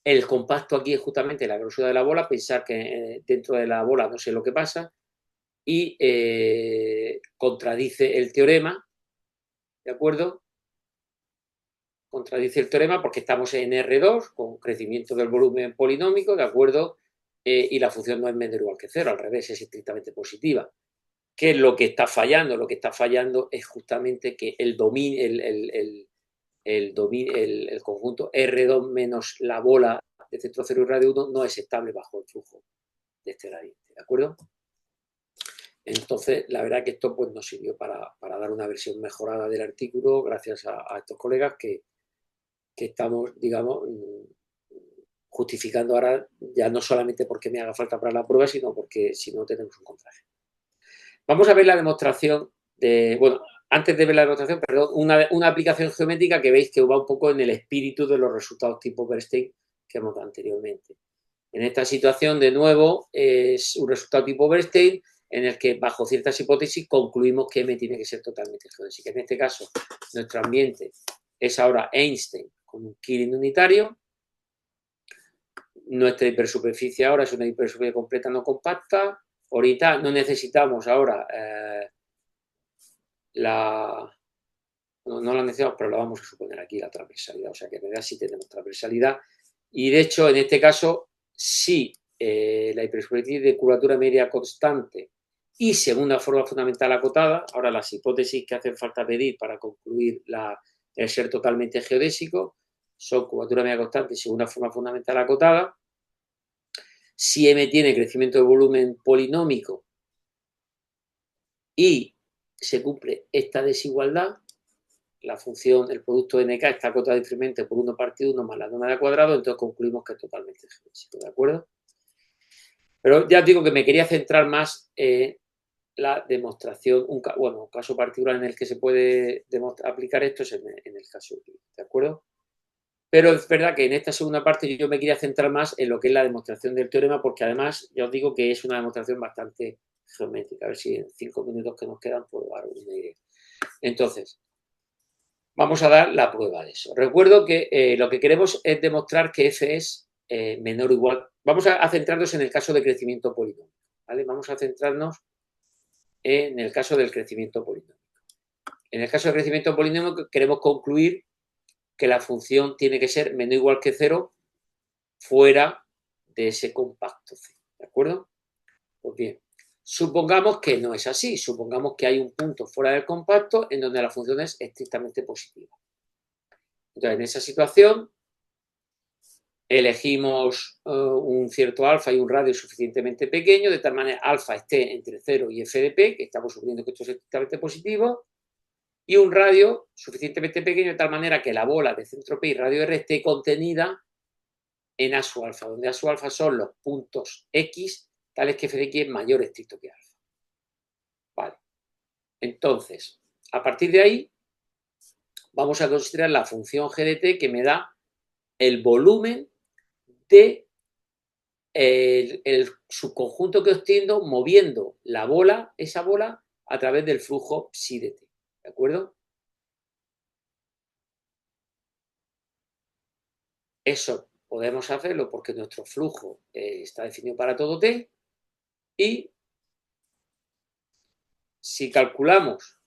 B: el compacto aquí es justamente la grosura de la bola, pensar que dentro de la bola no sé lo que pasa, y contradice el teorema, ¿de acuerdo? Contradice el teorema porque estamos en R2 con crecimiento del volumen polinómico, ¿de acuerdo? Y la función no es menor o igual que cero, al revés, es estrictamente positiva. ¿Qué es lo que está fallando? Lo que está fallando es justamente que el conjunto R2 menos la bola de centro 0 y radio 1 no es estable bajo el flujo de este gradiente, ¿de acuerdo? Entonces, la verdad que esto pues, nos sirvió para dar una versión mejorada del artículo gracias a estos colegas que estamos, digamos, justificando ahora ya no solamente porque me haga falta para la prueba, sino porque si no tenemos un contraje. Vamos a ver la demostración de, bueno, antes de ver la demostración, perdón, una aplicación geométrica que veis que va un poco en el espíritu de los resultados tipo Bernstein que hemos dado anteriormente. En esta situación, de nuevo, es un resultado tipo Bernstein en el que, bajo ciertas hipótesis, concluimos que M tiene que ser totalmente geodésica. En este caso, nuestro ambiente es ahora Einstein con un Killing unitario. Nuestra hipersuperficie ahora es una hipersuperficie completa no compacta. Ahorita no necesitamos ahora no la necesitamos, pero la vamos a suponer aquí, la transversalidad. O sea que en realidad sí tenemos transversalidad. Y de hecho, en este caso, sí, la hipersuperficie de curvatura media constante y segunda forma fundamental acotada. Ahora, las hipótesis que hacen falta pedir para concluir el ser totalmente geodésico son curvatura media constante y segunda forma fundamental acotada. Si m tiene crecimiento de volumen polinómico y se cumple esta desigualdad, la función, el producto nk está acotado diferencialmente por 1 partido 1 más la norma al cuadrado, entonces concluimos que es totalmente geométrico, ¿de acuerdo? Pero ya os digo que me quería centrar más en la demostración, un caso particular en el que se puede aplicar esto es en el caso ¿de acuerdo? Pero es verdad que en esta segunda parte yo me quería centrar más en lo que es la demostración del teorema, porque además ya os digo que es una demostración bastante geométrica. A ver si en 5 minutos que nos quedan puedo dar una idea. Entonces, vamos a dar la prueba de eso. Recuerdo que lo que queremos es demostrar que f es menor o igual. Vamos a centrarnos en el caso de crecimiento polinómico, ¿vale? Vamos a centrarnos en el caso del crecimiento polinómico. En el caso del crecimiento polinómico queremos concluir que la función tiene que ser menor o igual que 0 fuera de ese compacto C, ¿de acuerdo? Pues bien, supongamos que no es así, supongamos que hay un punto fuera del compacto en donde la función es estrictamente positiva. Entonces, en esa situación, elegimos un cierto alfa y un radio suficientemente pequeño, de tal manera alfa esté entre 0 y f de p, que estamos suponiendo que esto es estrictamente positivo, y un radio suficientemente pequeño de tal manera que la bola de centro P y radio R esté contenida en A sub alfa, donde A sub alfa son los puntos X, tales que f de X es mayor estricto que alfa. Vale. Entonces, a partir de ahí, vamos a considerar la función g de t que me da el volumen de el subconjunto que obtengo moviendo la bola, esa bola, a través del flujo psi de t. ¿De acuerdo? Eso podemos hacerlo porque nuestro flujo está definido para todo t y si calculamos,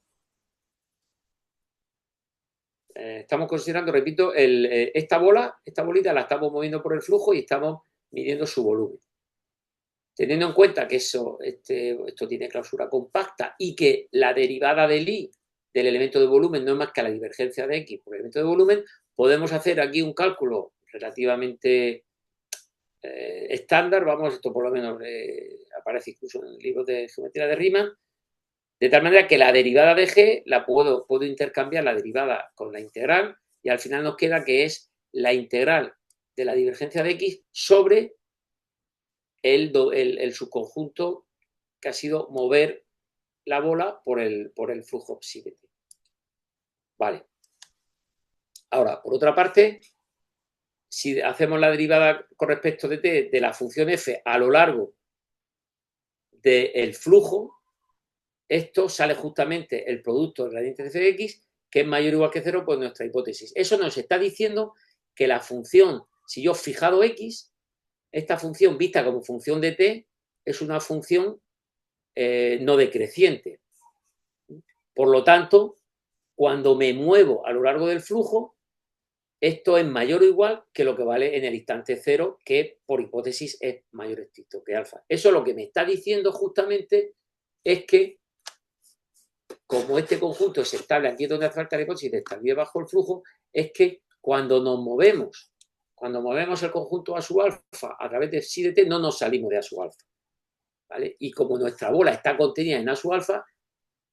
B: estamos considerando, repito, esta bolita la estamos moviendo por el flujo y estamos midiendo su volumen. Teniendo en cuenta que esto tiene clausura compacta y que la derivada del i del elemento de volumen no es más que la divergencia de x por el elemento de volumen, podemos hacer aquí un cálculo relativamente estándar, vamos, esto por lo menos aparece incluso en el libro de geometría de Riemann, de tal manera que la derivada de g la puedo intercambiar la derivada con la integral y al final nos queda que es la integral de la divergencia de x sobre el subconjunto que ha sido mover la bola por el flujo psi de t. Vale. Ahora, por otra parte, si hacemos la derivada con respecto de t de la función f a lo largo del flujo, esto sale justamente el producto del gradiente de f de x, que es mayor o igual que 0, pues nuestra hipótesis. Eso nos está diciendo que la función, si yo he fijado x, esta función vista como función de t es una función no decreciente. Por lo tanto, cuando me muevo a lo largo del flujo, esto es mayor o igual que lo que vale en el instante cero, que por hipótesis es mayor estricto que alfa. Eso lo que me está diciendo justamente es que como este conjunto es estable, aquí es donde hace falta la hipótesis de estabilidad bajo el flujo, es que cuando movemos el conjunto A sub alfa a través de psi de t, no nos salimos de A sub alfa. ¿Vale? Y como nuestra bola está contenida en A sub alfa,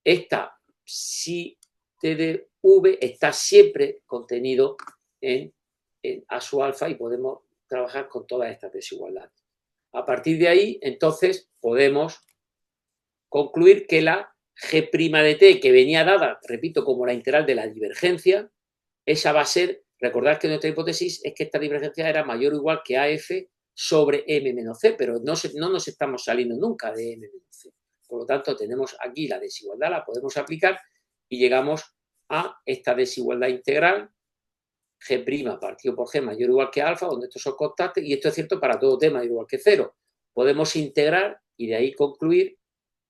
B: esta psi t de v está siempre contenido en A sub alfa y podemos trabajar con todas estas desigualdades. A partir de ahí, entonces, podemos concluir que la g' de t, que venía dada, repito, como la integral de la divergencia, esa va a ser, recordad que nuestra hipótesis es que esta divergencia era mayor o igual que AF sobre M menos C, pero no nos estamos saliendo nunca de M menos C. Por lo tanto, tenemos aquí la desigualdad, la podemos aplicar y llegamos a esta desigualdad integral, G' partido por G mayor o igual que alfa, donde estos son constantes, y esto es cierto para todo t mayor o igual que 0. Podemos integrar y de ahí concluir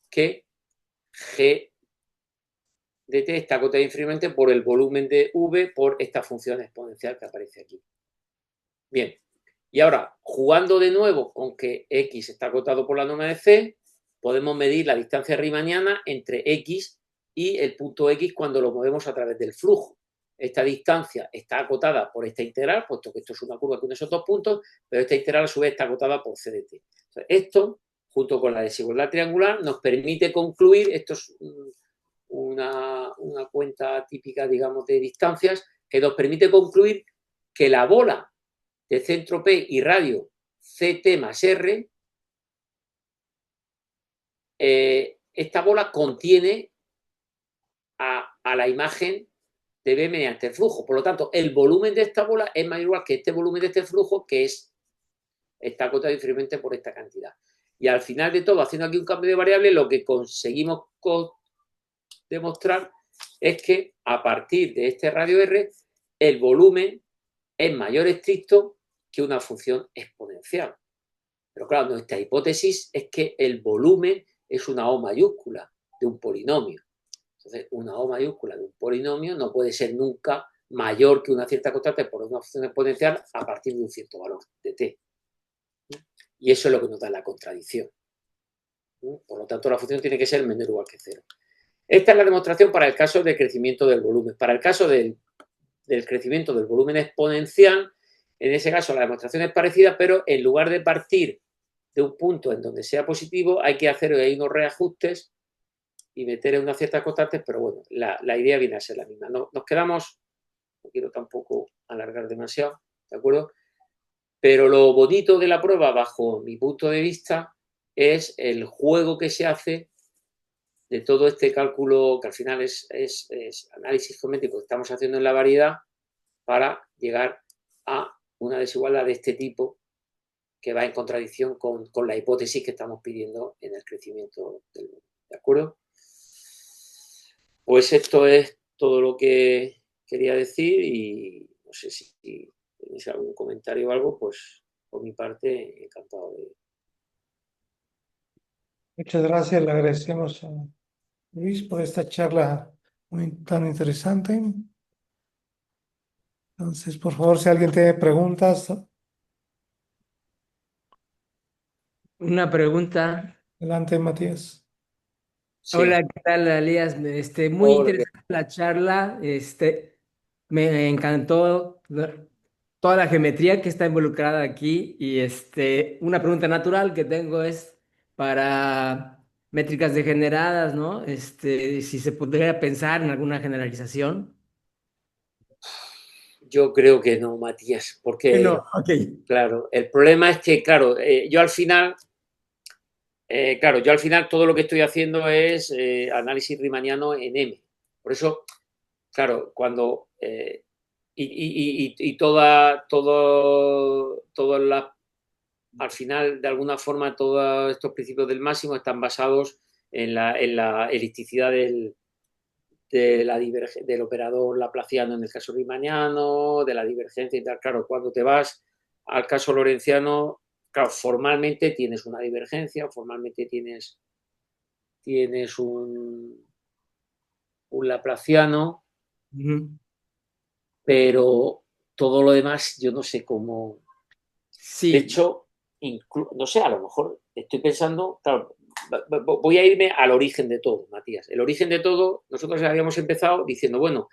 B: que G de t está acotada inferiormente por el volumen de v por esta función exponencial que aparece aquí. Bien, y ahora, jugando de nuevo con que x está acotado por la norma de c, podemos medir la distancia riemanniana entre x y el punto x cuando lo movemos a través del flujo. Esta distancia está acotada por esta integral, puesto que esto es una curva con esos dos puntos, pero esta integral a su vez está acotada por c de t. Esto, junto con la desigualdad triangular, nos permite concluir, esto es una cuenta típica, digamos, de distancias, que nos permite concluir que la bola de centro P y radio CT más R, esta bola contiene a la imagen de B mediante el flujo. Por lo tanto, el volumen de esta bola es mayor igual que este volumen de este flujo, que está acotado diferente por esta cantidad. Y al final de todo, haciendo aquí un cambio de variable, lo que conseguimos demostrar es que a partir de este radio R, el volumen es mayor estricto que una función exponencial. Pero claro, nuestra hipótesis es que el volumen es una O mayúscula de un polinomio. Entonces, una O mayúscula de un polinomio no puede ser nunca mayor que una cierta constante por una función exponencial a partir de un cierto valor de t. Y eso es lo que nos da la contradicción. Por lo tanto, la función tiene que ser menor o igual que cero. Esta es la demostración para el caso del crecimiento del volumen. Para el caso del crecimiento del volumen exponencial, en ese caso la demostración es parecida, pero en lugar de partir de un punto en donde sea positivo, hay que hacer ahí unos reajustes y meter en unas ciertas constantes, pero bueno, la idea viene a ser la misma. Nos quedamos, no quiero tampoco alargar demasiado, ¿de acuerdo? Pero lo bonito de la prueba, bajo mi punto de vista, es el juego que se hace de todo este cálculo, que al final es análisis geométrico que estamos haciendo en la variedad, para llegar a una desigualdad de este tipo que va en contradicción con la hipótesis que estamos pidiendo en el crecimiento del mundo. ¿De acuerdo? Pues esto es todo lo que quería decir y no sé si tenéis algún comentario o algo, pues por mi parte encantado de...
C: Muchas gracias, le agradecemos a Luis por esta charla tan interesante. Entonces, por favor, si alguien tiene preguntas,
D: Una pregunta.
C: adelante, Matías.
D: Hola,
B: Sí.
D: ¿qué tal, Elías? Muy
B: Hola,
D: interesante la charla. Me encantó toda la geometría que está involucrada aquí. Y una pregunta natural que tengo es para métricas degeneradas, ¿no? Si se podría pensar en alguna generalización.
B: yo creo que no, Matías, porque,
D: No, ok.
B: claro, el problema es que, claro, yo al final todo lo que estoy haciendo es análisis riemanniano en M. Por eso, claro, cuando todas las, al final, de alguna forma, todos estos principios del máximo están basados en la elasticidad del operador laplaciano en el caso riemanniano, de la divergencia y tal. Claro, cuando te vas al caso lorentziano, claro, formalmente tienes una divergencia, formalmente tienes un laplaciano,
D: Ujú.
B: pero todo lo demás yo no sé cómo. De
D: Sí.
B: hecho, no sé, a lo mejor estoy pensando, claro, voy a irme al origen de todo, Matías. El origen de todo, nosotros habíamos empezado diciendo, bueno,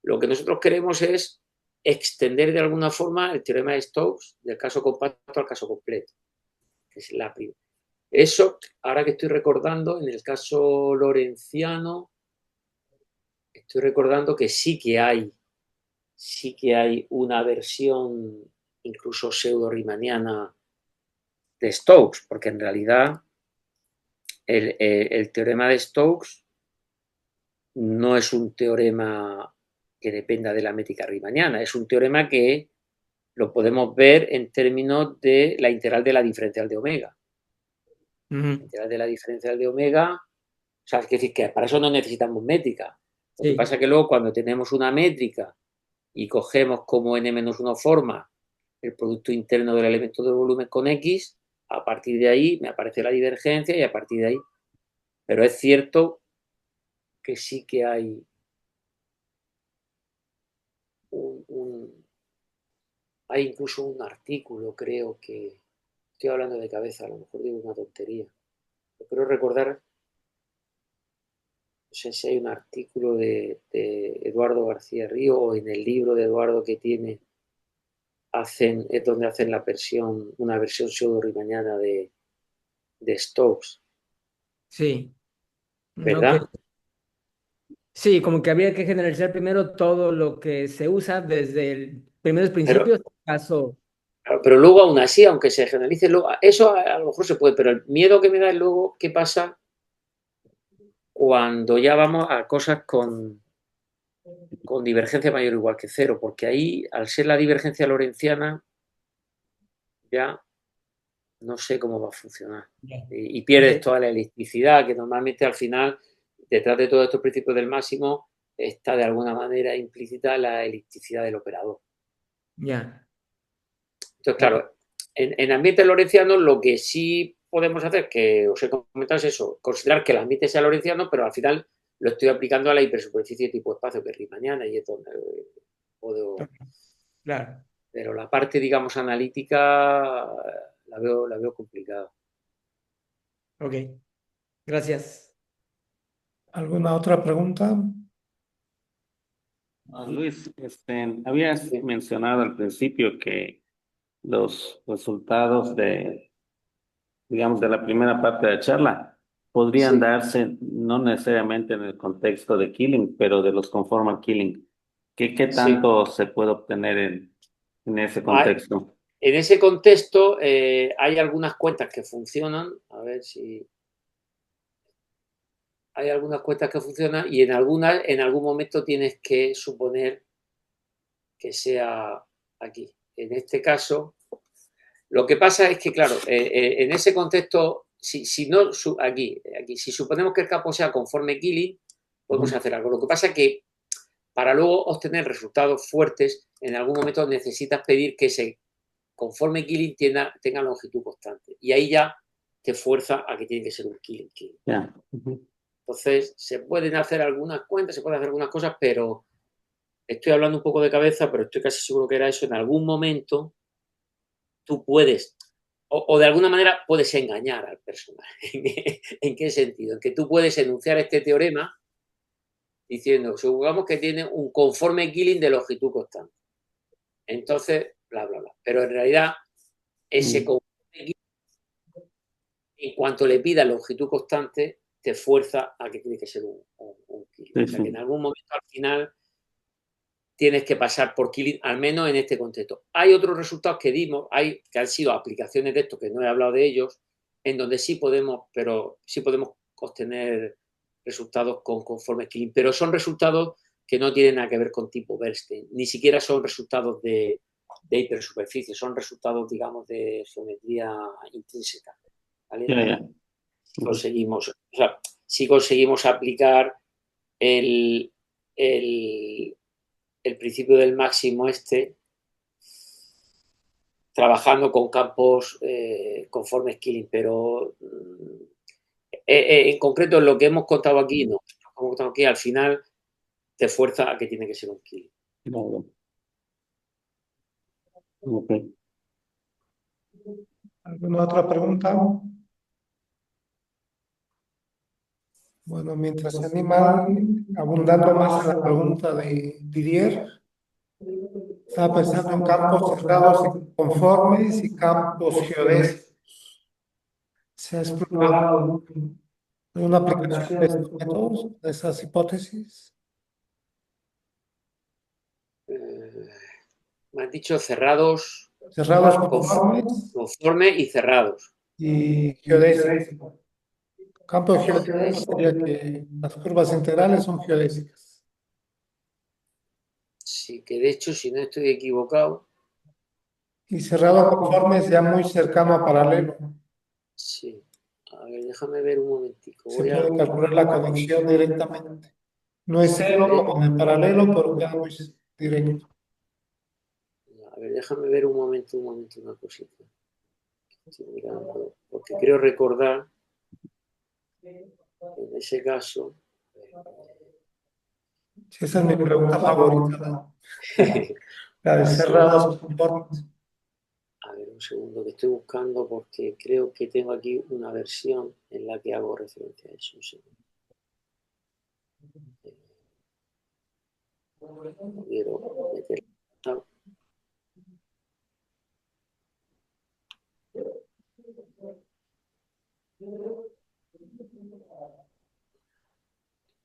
B: lo que nosotros queremos es extender de alguna forma el teorema de Stokes del caso compacto al caso completo, que es la primera. Eso, ahora que estoy recordando, en el caso lorenciano, estoy recordando que sí que hay una versión incluso pseudo-riemanniana de Stokes, porque en realidad el teorema de Stokes no es un teorema que dependa de la métrica riemanniana, es un teorema que lo podemos ver en términos de la integral de la diferencial de omega. La
D: Ujú.
B: integral de la diferencial de omega, o sea, es decir, que para eso no necesitamos métrica. Lo que
D: Sí.
B: pasa es que luego cuando tenemos una métrica y cogemos como n-1 forma el producto interno del elemento de volumen con X, a partir de ahí me aparece la divergencia y a partir de ahí. Pero es cierto que sí que hay hay incluso un artículo, creo que estoy hablando de cabeza, a lo mejor digo una tontería. Pero creo recordar, no sé si hay un artículo de Eduardo García Río o en el libro de Eduardo que es donde hacen una versión pseudo-riemanniana de Stokes,
D: Sí. Ok.
B: ¿verdad?
D: Sí, como que habría que generalizar primero todo lo que se usa desde el primeros
B: Pero,
D: principios, caso.
B: pero luego aún así, aunque se generalice, luego, eso a lo mejor se puede, pero el miedo que me da es luego qué pasa cuando ya vamos a cosas con divergencia mayor o igual que cero, porque ahí, al ser la divergencia lorentziana, ya no sé cómo va a funcionar.
D: Ya.
B: Y pierdes
D: Ok.
B: toda la elasticidad, que normalmente al final, detrás de todos estos principios del máximo, está de alguna manera implícita la elasticidad del operador.
D: Ya.
B: Entonces,
D: Ok.
B: claro, en ambientes lorentzianos lo que sí podemos hacer, que os he comentado, es eso, considerar que el ambiente sea lorentziano, pero al final lo estoy aplicando a la hipersuperficie tipo espacio que es mañana y es donde puedo.
D: Claro.
B: Pero la parte, digamos, analítica la veo complicada.
D: Ok. Gracias.
C: ¿Alguna otra pregunta?
A: Luis, habías
B: Sí,
A: mencionado al principio que los resultados digamos, de la primera parte de la charla podrían
B: sí.
A: darse no necesariamente en el contexto de Killing, pero de los conformal Killing. ¿Qué
B: Sí.
A: tanto se puede obtener en ese
B: Hay,
A: contexto?
B: en ese contexto hay algunas cuentas que funcionan, a ver si hay algunas cuentas que funcionan y en algún momento tienes que suponer que sea aquí. En este caso, lo que pasa es que, claro, en ese contexto, si no, aquí, si suponemos que el campo sea conforme Killing, podemos
A: Ujú.
B: hacer algo. Lo que pasa es que para luego obtener resultados fuertes, en algún momento necesitas pedir que ese conforme Killing tenga longitud constante. Y ahí ya te fuerza a que tiene que ser un Killing Killing.
A: Ya. Ujú.
B: Entonces, se pueden hacer algunas cuentas, se pueden hacer algunas cosas, pero estoy hablando un poco de cabeza, pero estoy casi seguro que era eso. En algún momento tú puedes, o de alguna manera puedes engañar al personaje. ¿En qué sentido? En que tú puedes enunciar este teorema diciendo, supongamos que tiene un conforme Killing de longitud constante. Entonces, bla, bla, bla. Pero en realidad, ese
A: Mm.
B: conforme Killing, en cuanto le pida longitud constante, te fuerza a que tiene que ser un Killing.
A: Sí,
B: O sea que en
A: sí.
B: algún momento al final tienes que pasar por Killing, al menos en este contexto. Hay otros resultados que dimos, que han sido aplicaciones de esto, que no he hablado de ellos, en donde sí podemos, pero sí podemos obtener resultados con conforme Killing, pero son resultados que no tienen nada que ver con tipo Bernstein, ni siquiera son resultados de hipersuperficie, son resultados, digamos, de geometría intrínseca. ¿Vale?
A: Ya, ya.
B: Si
A: Ujú.
B: conseguimos, o sea, si conseguimos aplicar el, el, el principio del máximo trabajando con campos conformes Killing, pero en concreto en lo que hemos contado aquí, no. Como contado aquí, al final te fuerza a que tiene que ser un Killing.
A: Ya, ya. Ok.
C: ¿Alguna otra pregunta? Bueno, mientras se animan, abundando más en la pregunta de Didier, estaba pensando en campos cerrados y conformes y campos geodésicos. ¿Se ha explorado alguna aplicación de estos métodos, de esas hipótesis?
B: Eh, Me han dicho cerrados,
C: Cerrados
B: conforme,
C: conformes
B: conforme y cerrados.
C: y geodésicos. Campo geodésico sería que las curvas integrales son geodésicas.
B: Sí, que de hecho, si no estoy equivocado,
C: Y cerrado conforme es ya muy cercano a paralelo.
B: sí. A ver, déjame ver un momentico.
C: Se puede calcular la conexión directamente. No es cero como en el paralelo, pero queda muy directo.
B: A ver, déjame ver un momento, una cosita. Estoy mirando, porque creo recordar, en ese caso,
C: Sí, esa es mi pregunta favorita, la de cerrados conformes.
B: a ver, un segundo que estoy buscando porque creo que tengo aquí una versión en la que hago referencia a eso. Un segundo. Quiero meter.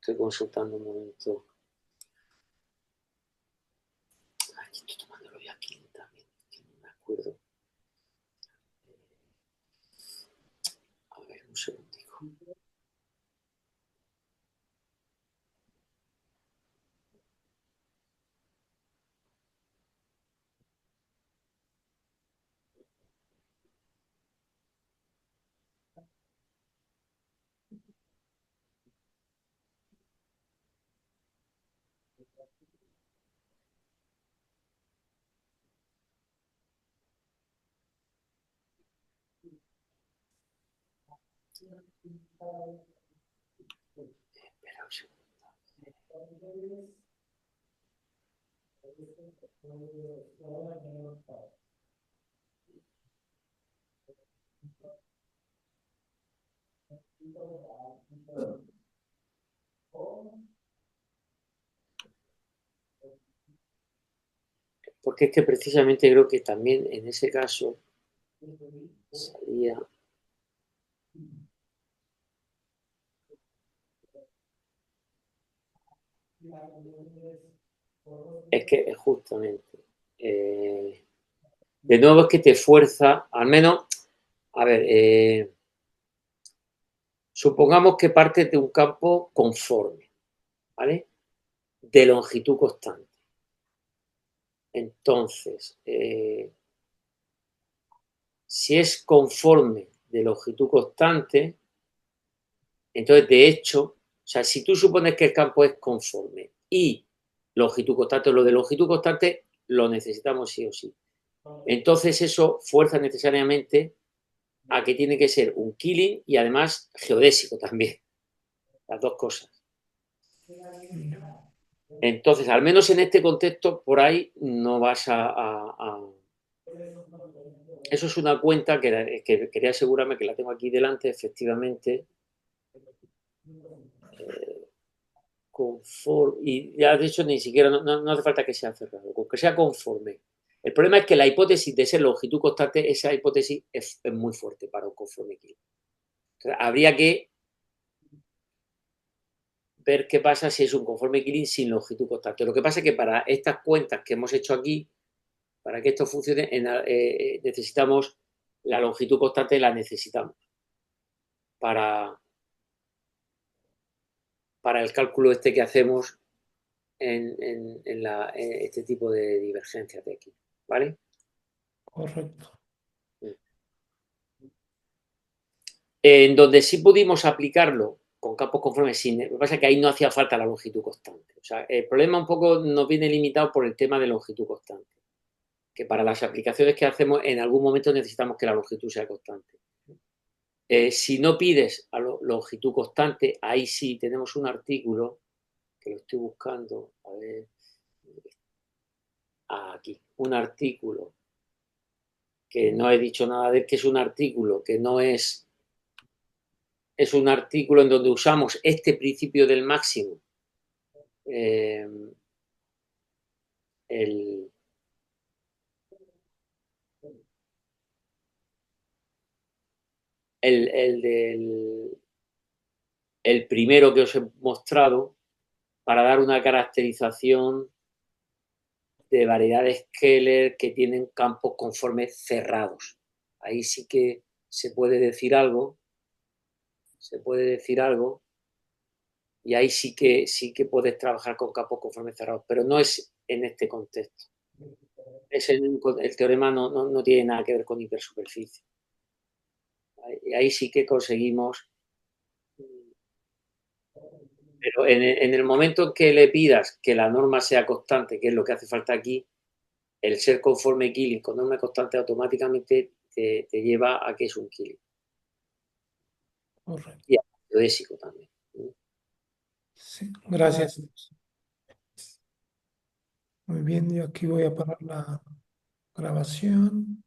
B: Estoy consultando un momento. Aquí estoy tomándolo ya aquí también, que no me acuerdo. A ver, un segundico. Espera un segundo. Porque es que precisamente creo que también en ese caso salía. Es que justamente. De nuevo es que te fuerza, al menos, a ver, supongamos que partes de un campo conforme, ¿vale? De longitud constante. Entonces, si es conforme de longitud constante, entonces de hecho, o sea, si tú supones que el campo es conforme y longitud constante, lo de longitud constante lo necesitamos sí o sí. Entonces eso fuerza necesariamente a que tiene que ser un killing y además geodésico también, las dos cosas. Entonces, al menos en este contexto, por ahí no vas a. Eso es una cuenta que quería asegurarme que la tengo aquí delante, efectivamente. Y ya de hecho ni siquiera no hace falta que sea cerrado, con que sea conforme. El problema es que la hipótesis de ser longitud constante, esa hipótesis es muy fuerte para un conforme killing. Entonces, habría que ver qué pasa si es un conforme killing sin longitud constante. Lo que pasa es que para estas cuentas que hemos hecho aquí, para que esto funcione, necesitamos la longitud constante, la necesitamos para, para el cálculo este que hacemos en este tipo de divergencias de aquí, ¿vale?
C: Correcto.
B: En donde sí pudimos aplicarlo con campos conformes, lo que pasa es que ahí no hacía falta la longitud constante. O sea, el problema un poco nos viene limitado por el tema de longitud constante, que para las aplicaciones que hacemos en algún momento necesitamos que la longitud sea constante. Si no pides a longitud constante, ahí sí tenemos un artículo, que lo estoy buscando, a ver, aquí, un artículo, que no he dicho nada de que es un artículo, que no es un artículo en donde usamos este principio del máximo, el, el primero que os he mostrado, para dar una caracterización de variedades Keller que tienen campos conformes cerrados. Ahí sí que se puede decir algo, y ahí sí que puedes trabajar con campos conformes cerrados, pero no es en este contexto. El teorema no tiene nada que ver con hipersuperficie. Ahí sí que conseguimos, pero en el momento en que le pidas que la norma sea constante, que es lo que hace falta aquí, el ser conforme killing con norma constante automáticamente te lleva a que es un killing.
C: Correcto.
B: Y a geodésico también.
C: Sí, gracias. Muy bien, yo aquí voy a parar la grabación.